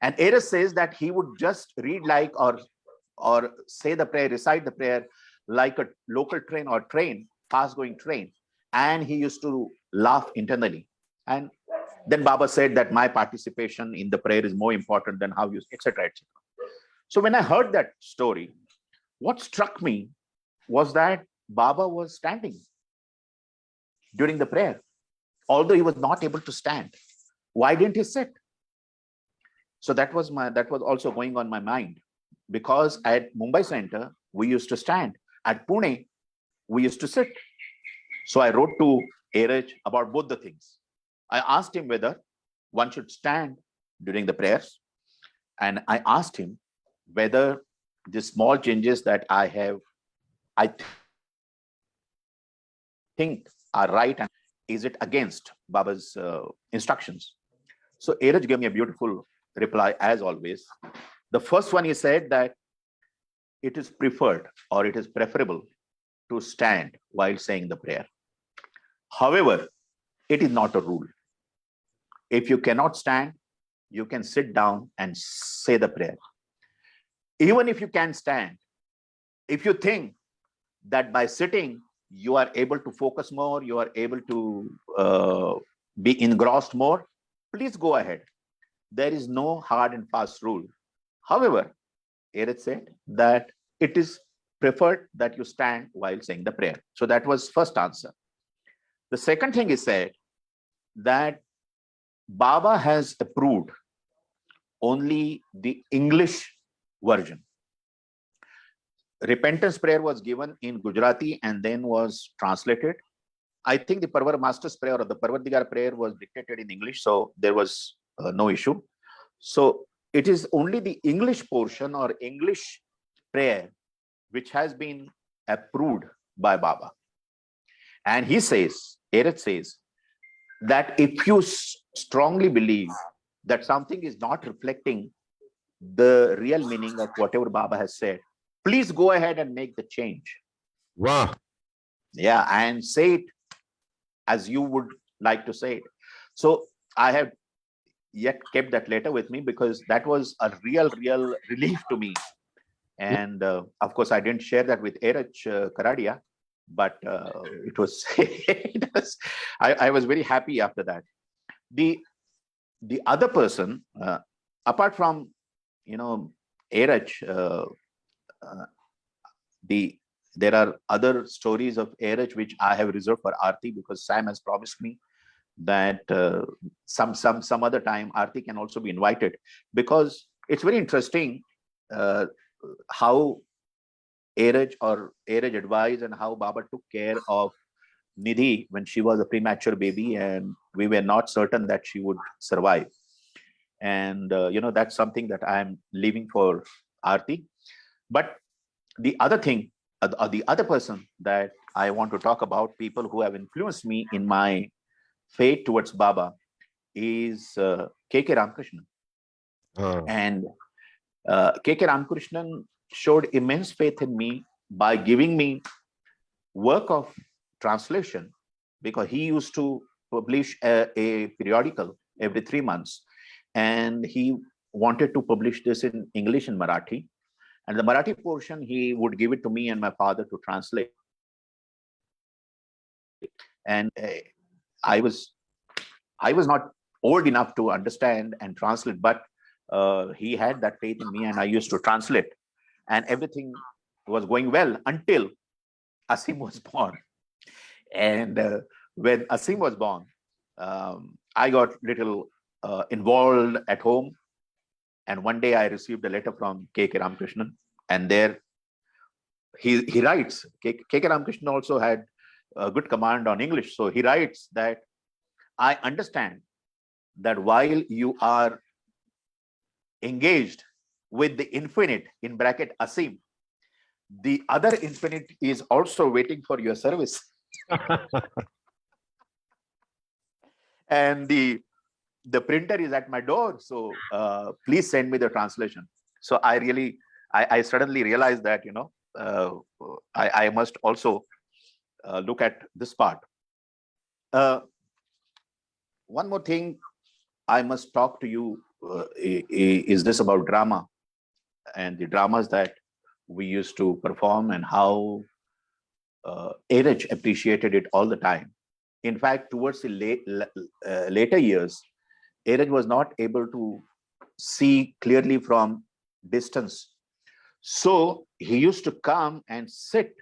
And Ahir says that he would just read like or say the prayer, recite the prayer like a local train or fast-going train. And he used to laugh internally. And then Baba said that my participation in the prayer is more important than how you, etc., etc. So when I heard that story, what struck me was that Baba was standing during the prayer, although he was not able to stand. Why didn't he sit? So that was also going on my mind, because at Mumbai Center we used to stand. At Pune we used to sit. So I wrote to Ahir about both the things. I asked him whether one should stand during the prayers, and I asked him whether the small changes that I think are right, and is it against Baba's instructions? So Ahir gave me a beautiful reply as always. The first one, he said that it is preferred or it is preferable to stand while saying the prayer. However, it is not a rule. If you cannot stand, you can sit down and say the prayer. Even if you can stand, if you think that by sitting you are able to focus more, you are able to be engrossed more, please go ahead. There is no hard and fast rule. However, Ahir said that it is preferred that you stand while saying the prayer. So that was first answer. The second thing he said that Baba has approved only the English version. Repentance prayer was given in Gujarati and then was translated. I think the Parvar Master's prayer or the Parvardigar prayer was dictated in English, so there was no issue. So it is only the English portion or English prayer which has been approved by Baba. And he says, Ahir says, that if you strongly believe that something is not reflecting the real meaning of whatever Baba has said, please go ahead and make the change. Wow. Yeah, and say it as you would like to say it. So I have yet kept that letter with me because that was a real relief to me. And of course, I didn't share that with Ahir Karadia, but it was, I was very happy after that. The other person, apart from, Ahir, there are other stories of Ahir which I have reserved for Aarti, because Sam has promised me that some other time Aarti can also be invited, because it's very interesting how Ahir advised and how Baba took care of Nidhi when she was a premature baby and we were not certain that she would survive. And that's something that I'm leaving for Aarti. But the other thing, the other person that I want to talk about, people who have influenced me in my faith towards Baba, is K.K. Ramakrishnan. And K.K. Ramakrishnan showed immense faith in me by giving me work of translation, because he used to publish a periodical every 3 months, and he wanted to publish this in English and Marathi. And the Marathi portion, he would give it to me and my father to translate. And I was not old enough to understand and translate, but he had that faith in me, and I used to translate. And everything was going well until Asim was born. And when Asim was born, I got little involved at home. And one day I received a letter from K.K. Ramakrishnan, and there he writes, K.K. Ramakrishnan also had a good command on English. So he writes that, I understand that while you are engaged with the infinite, in bracket Asim, the other infinite is also waiting for your service. And the printer is at my door, so please send me the translation. So I suddenly realized that I must also look at this part. One more thing I must talk to you is this about drama and the dramas that we used to perform, and how Ahir appreciated it all the time. In fact, towards the later years, Ahir was not able to see clearly from distance. So he used to come and sit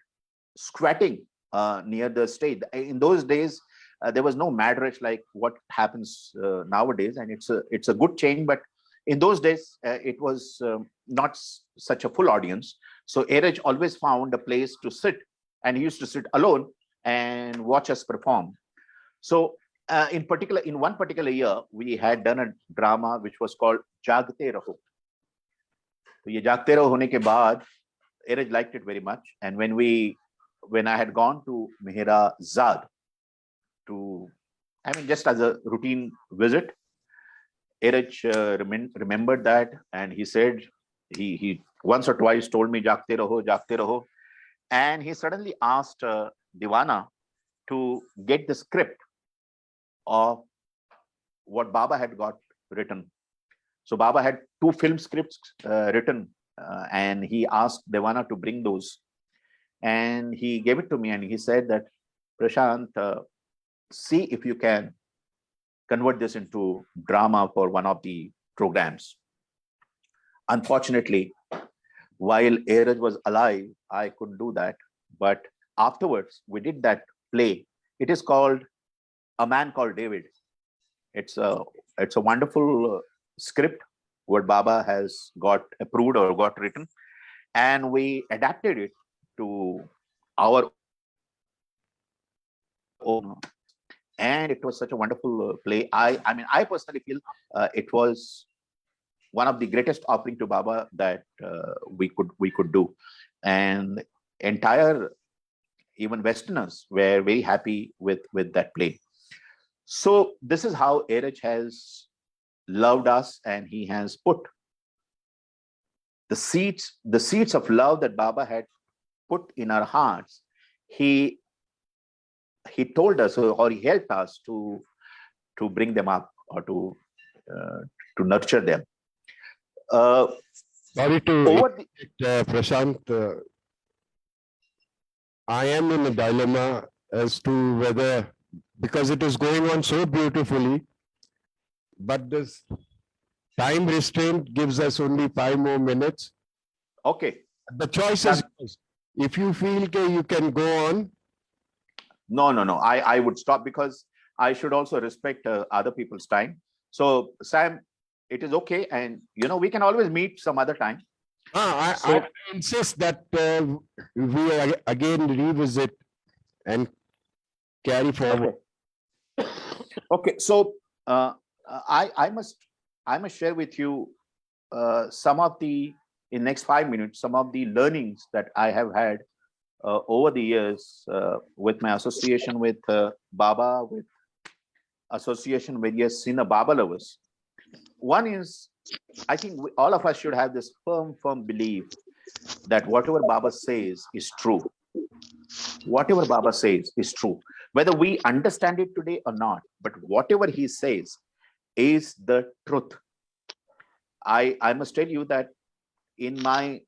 squatting near the stage. In those days, there was no madrich like what happens nowadays, and it's a good change. But in those days, it was not such a full audience. So Ahir always found a place to sit, and he used to sit alone and watch us perform. So in one particular year, we had done a drama which was called Jagte Raho. So ye Jagte Raho hone ke baad, Ahir liked it very much. And when I had gone to Mihra Zad just as a routine visit, Ahir remembered that, and he said, he once or twice told me Jagte Raho, Jagte Raho. And he suddenly asked Divana to get the script of what Baba had got written. So Baba had 2 film scripts written, and he asked Devana to bring those. And he gave it to me, and he said that, Prashant, see if you can convert this into drama for one of the programs. Unfortunately, while Ahir was alive, I couldn't do that. But afterwards, we did that play. It is called A Man Called David. It's a wonderful script what Baba has got approved or got written, and we adapted it to our own. And it was such a wonderful play. I mean, I personally feel it was one of the greatest offering to Baba that we could do, and entire even Westerners were very happy with that play. So this is how Ahir has loved us, and he has put the seeds of love that Baba had put in our hearts. He he told us, or he helped us to bring them up, or uh, to nurture them. Uh, Sorry to over the, Prashant. I am in a dilemma as to whether, because it is going on so beautifully, but this time restraint gives us only 5 more minutes. okay, The choice is yours. If you feel you can go on. no. I would stop, because I should also respect other people's time. So Sam, it is okay, and we can always meet some other time. I insist that we again revisit and carry forward. Okay, so I must share with you some of the, in next 5 minutes, some of the learnings that I have had over the years with my association with Baba, with association with yes, Sina Baba lovers. One is, I think all of us should have this firm belief that whatever Baba says is true. Whatever Baba says is true, whether we understand it today or not. But whatever he says is the truth. I must tell you that in my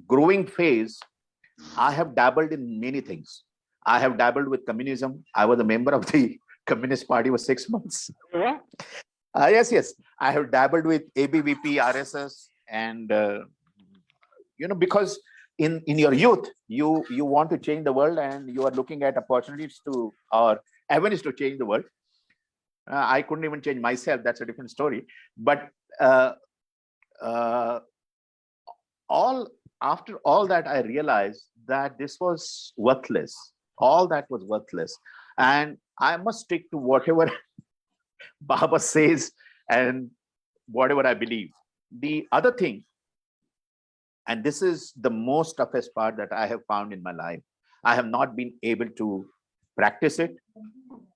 growing phase, I have dabbled in many things. I have dabbled with communism. I was a member of the Communist Party for 6 months. Yes. I have dabbled with ABVP, RSS, and because in your youth, you want to change the world, and you are looking at opportunities to, or avenues to change the world. I couldn't even change myself. That's a different story. But all after all that, I realized that this was worthless. All that was worthless, and I must stick to whatever Baba says and whatever I believe. The other thing, and this is the most toughest part that I have found in my life, I have not been able to practice it.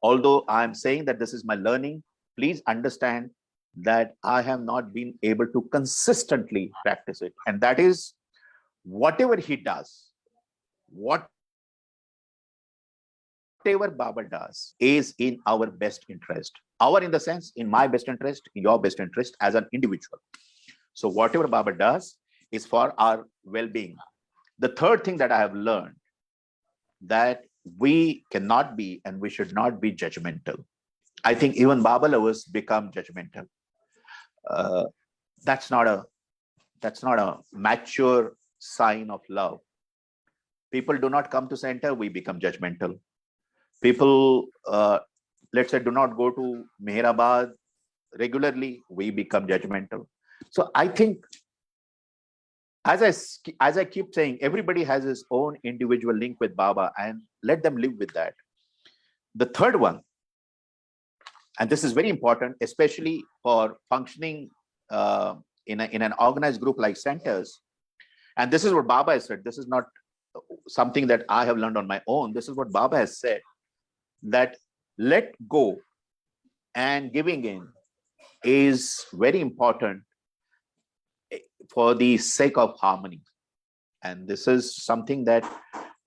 Although I'm saying that this is my learning, please understand that I have not been able to consistently practice it. And that is, whatever he does, whatever Baba does is in our best interest. Our, in the sense, in my best interest, in your best interest as an individual. So whatever Baba does is for our well-being. The third thing that I have learned, that we cannot be and we should not be judgmental. I think even Baba lovers become judgmental. That's not a mature sign of love. People do not come to center, we become judgmental. People, let's say, do not go to Meherabad regularly, we become judgmental. So I think, as I keep saying, everybody has his own individual link with Baba, and let them live with that. The third one, and this is very important, especially for functioning in an organized group like centers. And this is what Baba has said. This is not something that I have learned on my own. This is what Baba has said, that let go and giving in is very important for the sake of harmony. And this is something that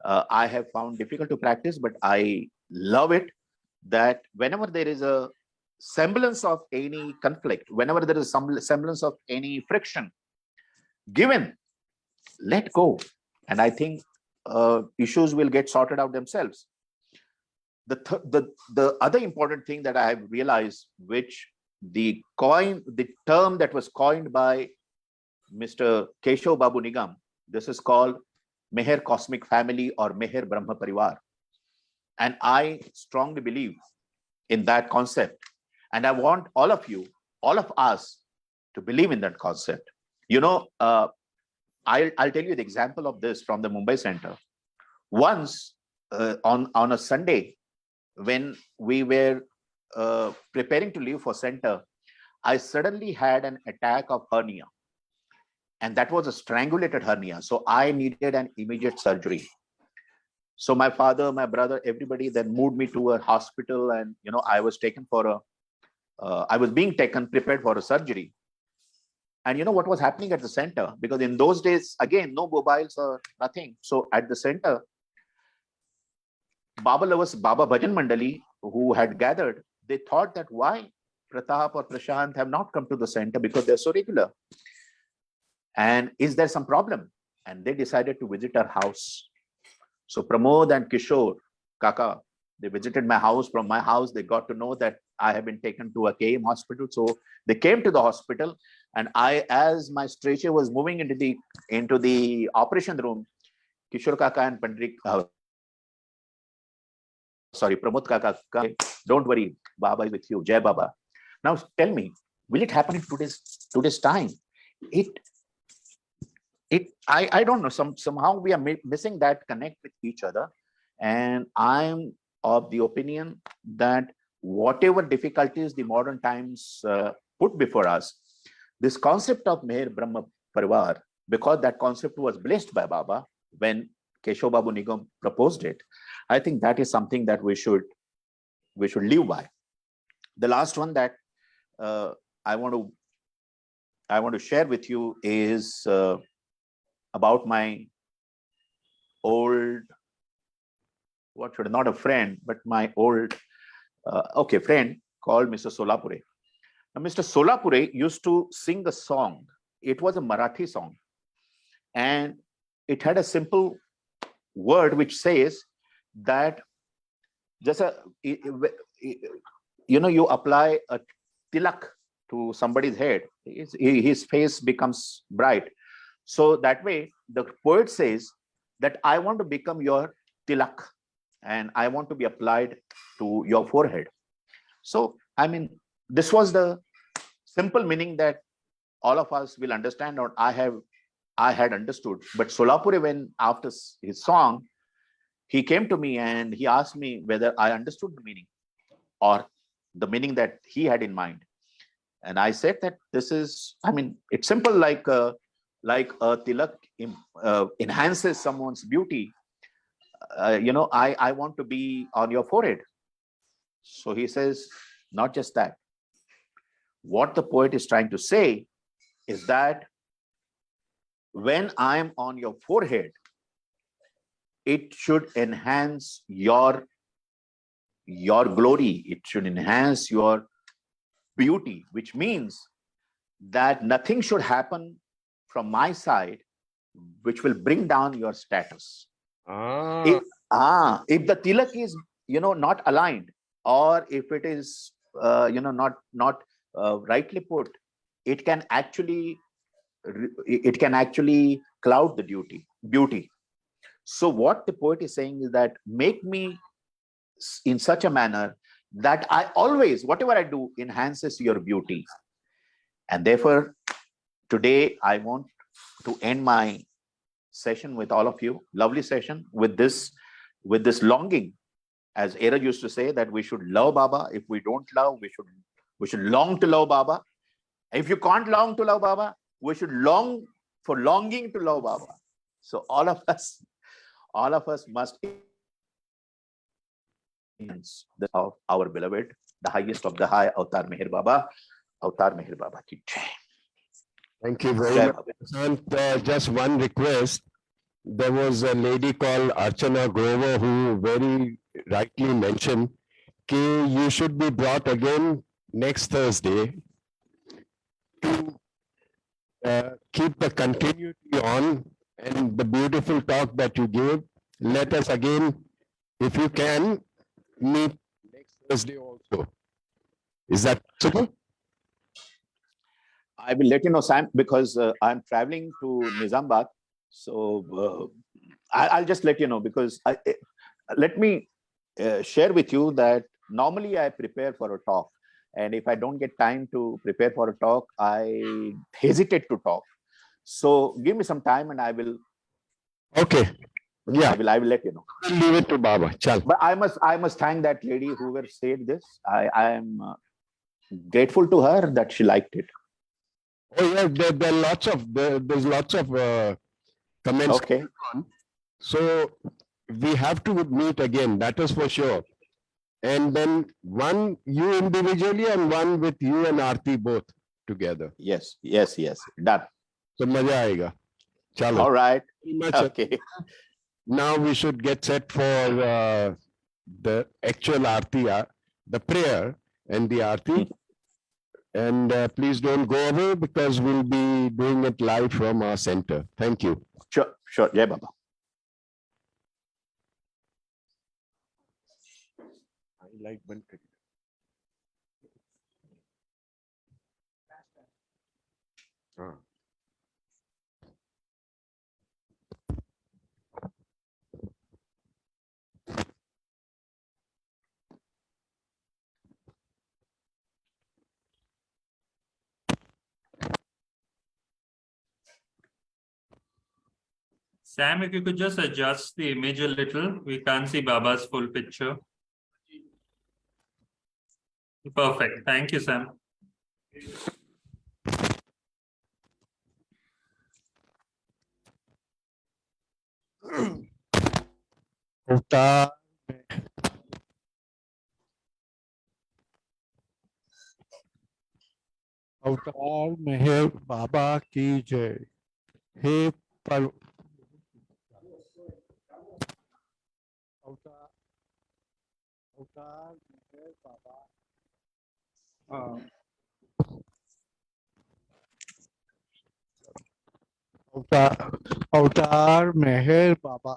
I have found difficult to practice, but I love it, that whenever there is a semblance of any conflict, whenever there is some semblance of any friction, given, let go. And I think issues will get sorted out themselves. The other important thing that I have realized, which the term that was coined by Mr. Keshav Babu Nigam, this is called Meher Cosmic Family or Meher Brahma Parivar. And I strongly believe in that concept. And I want all of you, all of us, to believe in that concept. You know, I'll tell you the example of this from the Mumbai Center. Once on a Sunday, when we were preparing to leave for center, I suddenly had an attack of hernia. And that was a strangulated hernia. So I needed an immediate surgery. So my father, my brother, everybody then moved me to a hospital. And, you know, I was taken for I was being taken, prepared for a surgery. And you know what was happening at the center? Because in those days, again, no mobiles or nothing. So at the center, Baba lovers, Baba Bhajan Mandali, who had gathered, they thought that why Pratap or Prashant have not come to the center because they're so regular. And is there some problem? And they decided to visit our house. So Pramod and Kishore, Kaka, they visited my house. From my house, they got to know that I have been taken to a KM hospital. So they came to the hospital, and I, as my stretcher was moving into the operation room, Kishore Kaka and Pandrik, Pramod Kaka, don't worry, Baba is with you, Jai Baba. Now tell me, will it happen in today's time? I don't know. Somehow we are missing that connect with each other, and I'm of the opinion that whatever difficulties the modern times put before us, this concept of Meher Brahma Parivar, because that concept was blessed by Baba when Keshav Babu Nigam proposed it, I think that is something that we should live by. The last one that I want to share with you is about my old, not a friend, but my old, friend called Mr. Solapure. Now, Mr. Solapure used to sing a song. It was a Marathi song. And it had a simple word which says that just you apply a tilak to somebody's head, his face becomes bright. So that way, the poet says that I want to become your tilak and I want to be applied to your forehead. So, I mean, this was the simple meaning that all of us will understand, or I had understood. But Solapure, when after his song, he came to me and he asked me whether I understood the meaning or the meaning that he had in mind. And I said that this is, I mean, it's simple, like a tilak enhances someone's beauty. I want to be on your forehead. So he says, not just that. What the poet is trying to say is that when I am on your forehead, it should enhance your glory. It should enhance your beauty, which means that nothing should happen from my side which will bring down your status. If the tilak is not aligned, or if it is not rightly put, it can actually cloud the beauty. So what the poet is saying is that make me in such a manner that I always, whatever I do, enhances your beauty. And therefore, today I want to end my session with all of you, lovely session, with this longing, as Ahir used to say, that we should love Baba. If we don't love, we should long to love Baba. If you can't long to love Baba, we should long for longing to love Baba. So all of us must of our beloved, the highest of the high, Avatar Meher Baba ki jai. Thank you very much. Prashant, just one request. There was a lady called Archana Grover who very rightly mentioned that you should be brought again next Thursday to keep the continuity on, and the beautiful talk that you gave. Let us again, if you can, meet next Thursday also. Is that possible? I will let you know, Sam, because I'm traveling to Nizamabad. So I'll just let you know, because let me share with you that Normally I prepare for a talk, and if I don't get time to prepare for a talk, I hesitate to talk. So give me some time and I will Okay. Yeah. I will let you know. Leave it to Baba. Chal. But I must thank that lady whoever said this. I am grateful to her that she liked it. Oh yeah, there are lots of there's lots of comments. Okay. So we have to meet again, that is for sure. And then one you individually and one with you and Aarti both together. Yes. Done. So maja aayega. Chalo. All right. Very much. Okay. Now we should get set for the actual Aarti, the prayer and the Aarti. And please don't go away because we'll be doing it live from our center. Thank you. Sure. Jai Baba. I like one. Sam, if you could just adjust the image a little, we can't see Baba's full picture. Perfect. Thank you, Sam. अवतार मेहर बाबा की जय। हे पर अवतार मेहर बाबा अवतार मेहर बाबा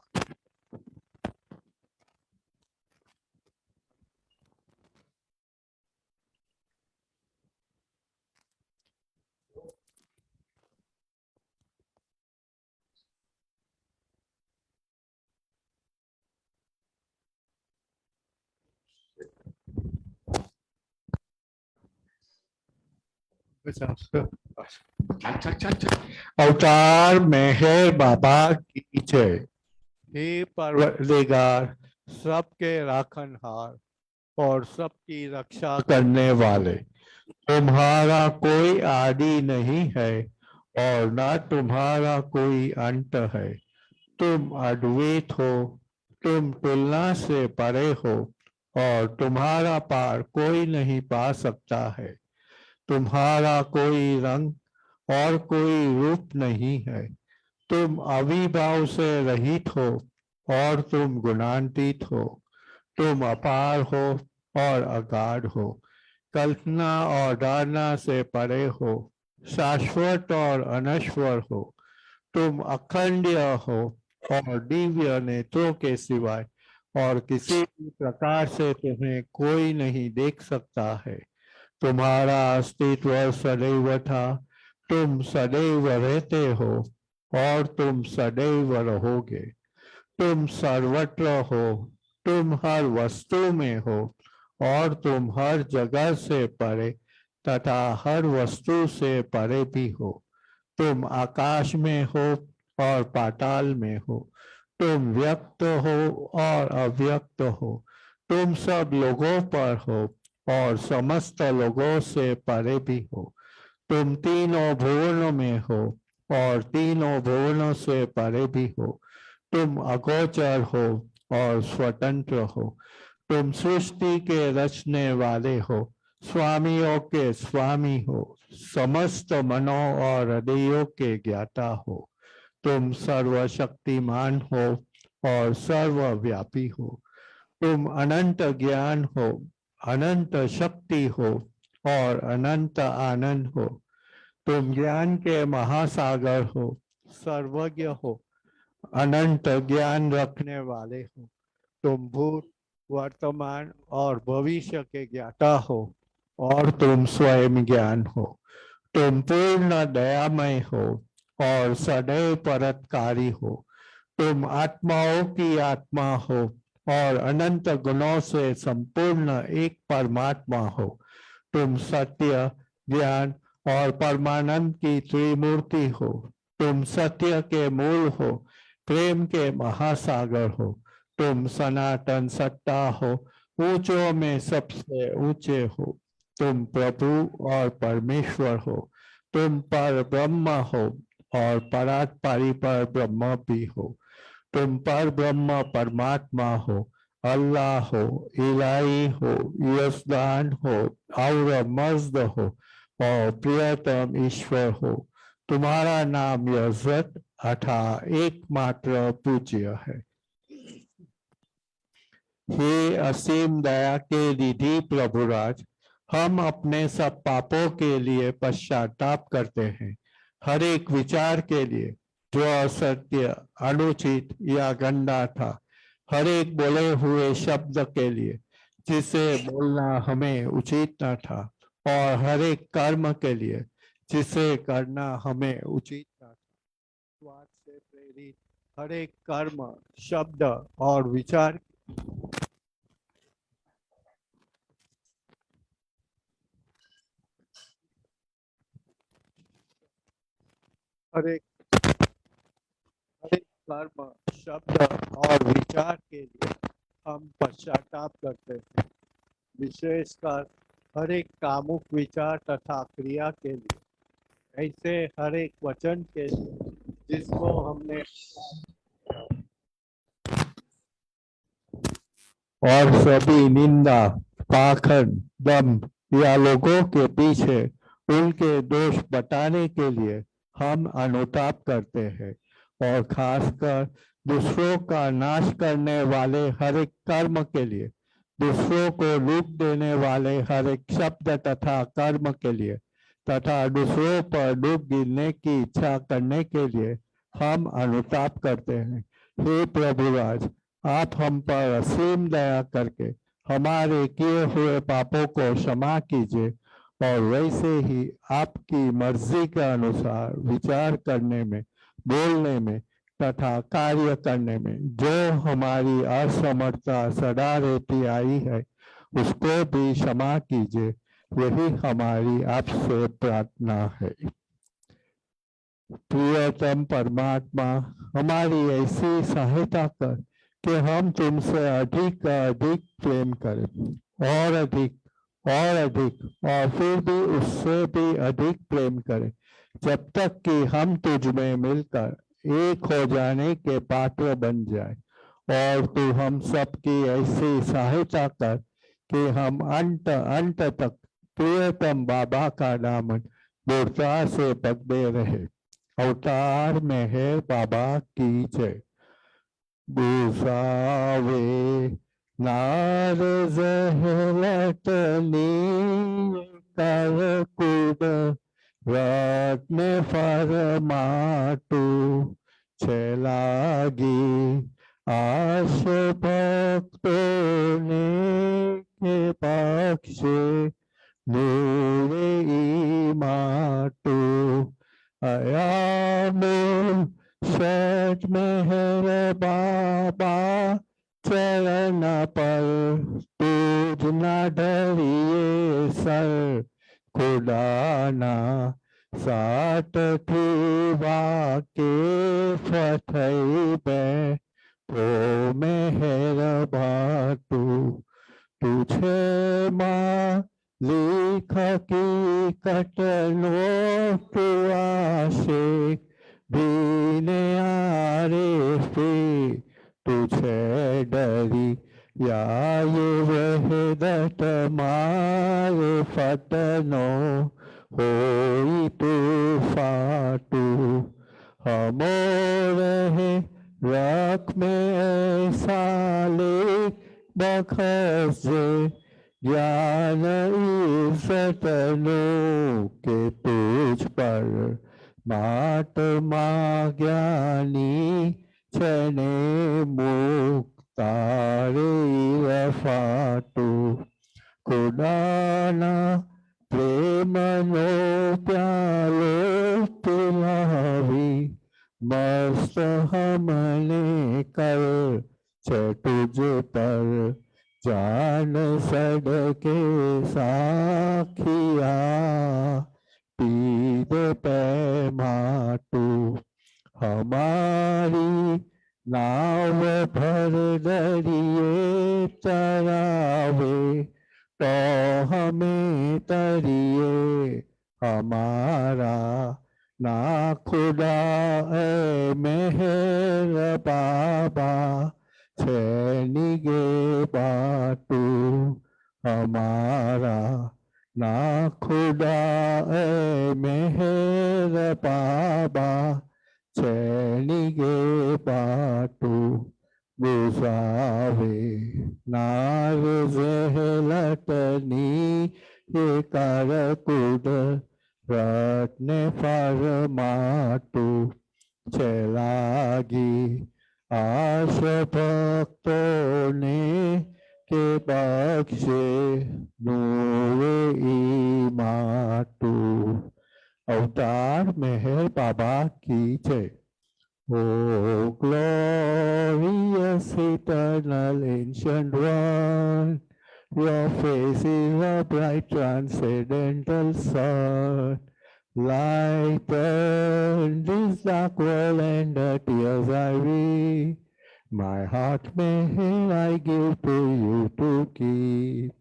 अवतार मेहर बाबा की जय। हे परवरदिगार, सबके राखनहार और सबकी रक्षा करने वाले, तुम्हारा कोई आदि नहीं है और न तुम्हारा कोई अंत है। तुम अद्वैत हो, तुम तुलना से परे हो और तुम्हारा पार कोई नहीं पा सकता है। तुम्हारा कोई रंग और कोई रूप नहीं है। तुम अविभाव से रहित हो और तुम गुणान्वित हो। तुम अपार हो और अगाध हो, कल्पना और धारणा से परे हो, शाश्वत और अनश्वर हो। तुम अखंडीय हो और दिव्य नेत्रों के सिवाय और किसी भी प्रकार से तुम्हें कोई नहीं देख सकता है। तुम्हारा अस्तित्व सदैव था, तुम सदैव रहते हो और तुम सदैव रहोगे। तुम सर्वत्र हो, तुम हर वस्तु में हो और तुम हर जगह से परे तथा हर वस्तु से परे भी हो। तुम आकाश में हो और पाताल में हो। तुम व्यक्त हो और अव्यक्त हो। तुम सब लोगों पर हो और समस्त लोगों से परे भी हो। तुम तीनों भुवनों में हो और तीनों भुवनों से परे भी हो। तुम अगोचर हो और स्वतंत्र हो। तुम सृष्टि के रचने वाले हो, स्वामियों के स्वामी हो, समस्त मनों और हृदयों के ज्ञाता हो। तुम सर्वशक्तिमान हो और सर्वव्यापी हो। तुम अनंत ज्ञान हो, अनंत शक्ति हो और अनंत आनंद हो। तुम ज्ञान के महासागर हो, सर्वज्ञ हो, अनंत ज्ञान रखने वाले हो। तुम भूत, वर्तमान और भविष्य के ज्ञाता हो और तुम स्वयं ज्ञान हो। तुम पूर्ण दयामय हो और सदैव परोपकारी हो। तुम आत्माओं की आत्मा हो और अनंत गुणों से संपूर्ण एक परमात्मा हो। तुम सत्य, ज्ञान और परमानंद की त्रिमूर्ति हो। तुम सत्य के मूल हो, प्रेम के महासागर हो। तुम सनातन सत्ता हो, ऊंचों में सबसे ऊंचे हो। तुम प्रभु और परमेश्वर हो। तुम पर ब्रह्म हो और परात्परी पर ब्रह्म भी हो। तुम पर ब्रह्म परमात्मा हो, अल्लाह हो, इलाही हो, यजदान हो और मर्द हो और प्रियतम ईश्वर हो। तुम्हारा नाम यजत अथा एकमात्र पूज्य है। हे असीम दया के निधि प्रभुराज, हम अपने सब पापों के लिए पश्चाताप करते हैं। हर एक विचार के लिए जो असत्य, अनुचित या गंदा था, हर एक बोले हुए शब्द के लिए जिसे बोलना हमें उचित न था, और हर एक कर्म के लिए जिसे करना हमें उचित न था। स्वार्थ से प्रेरित हर एक कर्म, शब्द और विचार हर एक कर्म, शब्द और विचार के लिए हम पश्चाताप करते हैं। विशेषकर हर एक कामुक विचार तथा क्रिया के लिए, ऐसे हर एक वचन के लिए जिसको हमने और सभी निंदा, पाखंड, दम्भ या लोगों के पीछे उनके दोष बताने के लिए हम अनुताप करते हैं। और खासकर दूसरों का नाश करने वाले हर एक कर्म के लिए, दूसरों को रूप देने वाले हर एक शब्द तथा कर्म के लिए, तथा दूसरों पर डूब गिरने की इच्छा करने के लिए हम अनुताप करते हैं। हे प्रभुराज, आप हम पर असीम दया करके हमारे किए हुए पापों को क्षमा कीजिए, और वैसे ही आपकी मर्जी के अनुसार विचार करने में, बोलने में तथा कार्य करने में जो हमारी असमर्थता सदा रहती आई है, उसको भी क्षमा कीजिए। यही हमारी आपसे प्रार्थना है। प्रियतम परमात्मा, हमारी ऐसी सहायता कर कि हम तुमसे अधिक अधिक प्रेम करें, और अधिक और अधिक, और फिर भी उससे भी अधिक प्रेम करें, जब तक कि हम तुझ में मिलकर एक हो जाने के पात्र बन जाए। और तू हम सबकी ऐसी सहायता कर कि हम अंत अंत तक प्रियतम बाबा का दामन दूरता से पकड़े रहे। अवतार मेहर बाबा की जय। बुझावे नार जहलतनी कर कुड रात में फरमाटू छलागी आश भक्तों ने के पक्षे नूरे माटू अयामो सच मेहर बाबा चरण पर तुझ न डरिए सर खुदाना सात के फथई पे तो मेहर बाटू तुझे माँ लिख की कटनो तुआशे दीने आरे फे तुझे डरी या ये वहदत मारे फतनो होई तू फाटू हमोर है रख में ऐसा ले बखसे ज्ञान इज्जत लो के तुझ पर मात माँ ज्ञानी छने मुक्तारे रफाटू खुदाना प्रेम नो प्यालो पिलावी मस्त हमने कर छे तुझ पर जान सड़के साखिया पीर पैमाटू हमारी नाव भर दरिए चरावे तो हमें तरिए हमारा ना खुदा ए मेहर बाबा छेनिगे बाटू हमारा ना खुदा ए मेहर बाबा छेनिगे बाटू गुसावे नार जहलटनी ये करकुड रत्ने फरमाटू छलागी आश भक्तों ने के बख्शे नूरे ईमाटू अवतार मेहर बाबा की जय। Oh, glorious eternal ancient one, your face is a bright transcendental sun. Light burn this dark world and the tears I weep. My heart may I give to you to keep.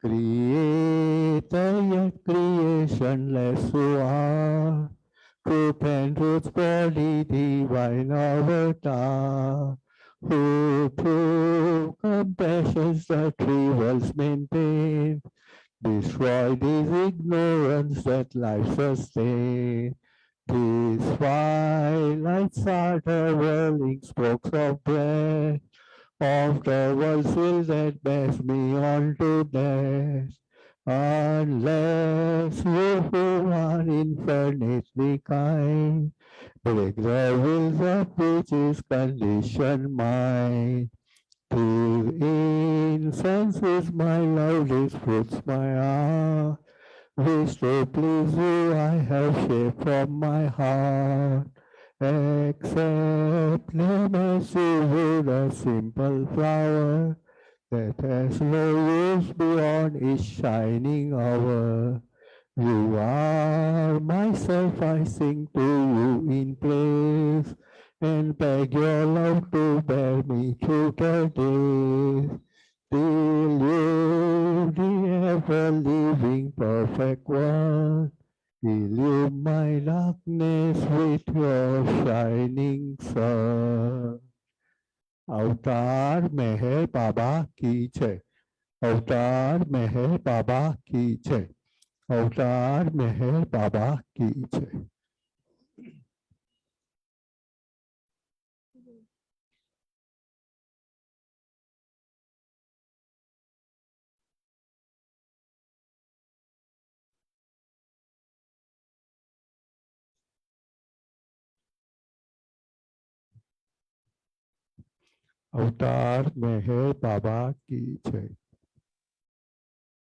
Creator yet creationless you are. Truth and truth's body, divine avatar, who through compassion's the trials maintain, destroy this ignorance that life sustains. These twilights are the whirling spokes of breath of the world's will that bears me on to death. Unless you who are infinitely kind, break the wills of which is conditioned mind. Till incense is my loudest fruits, my heart. Wish to please you, I have shaped from my heart. Accept them as you would a simple flower that has no use beyond its shining hour. You are myself, I sing to you in praise, and beg your love to bear me through the days. Till you, the ever-living perfect one, illume my darkness with your shining sun. अवतार मेहर बाबा की जय। अवतार मेहर बाबा की जय। अवतार मेहर बाबा की जय। अवतार मेहर बाबा की जय।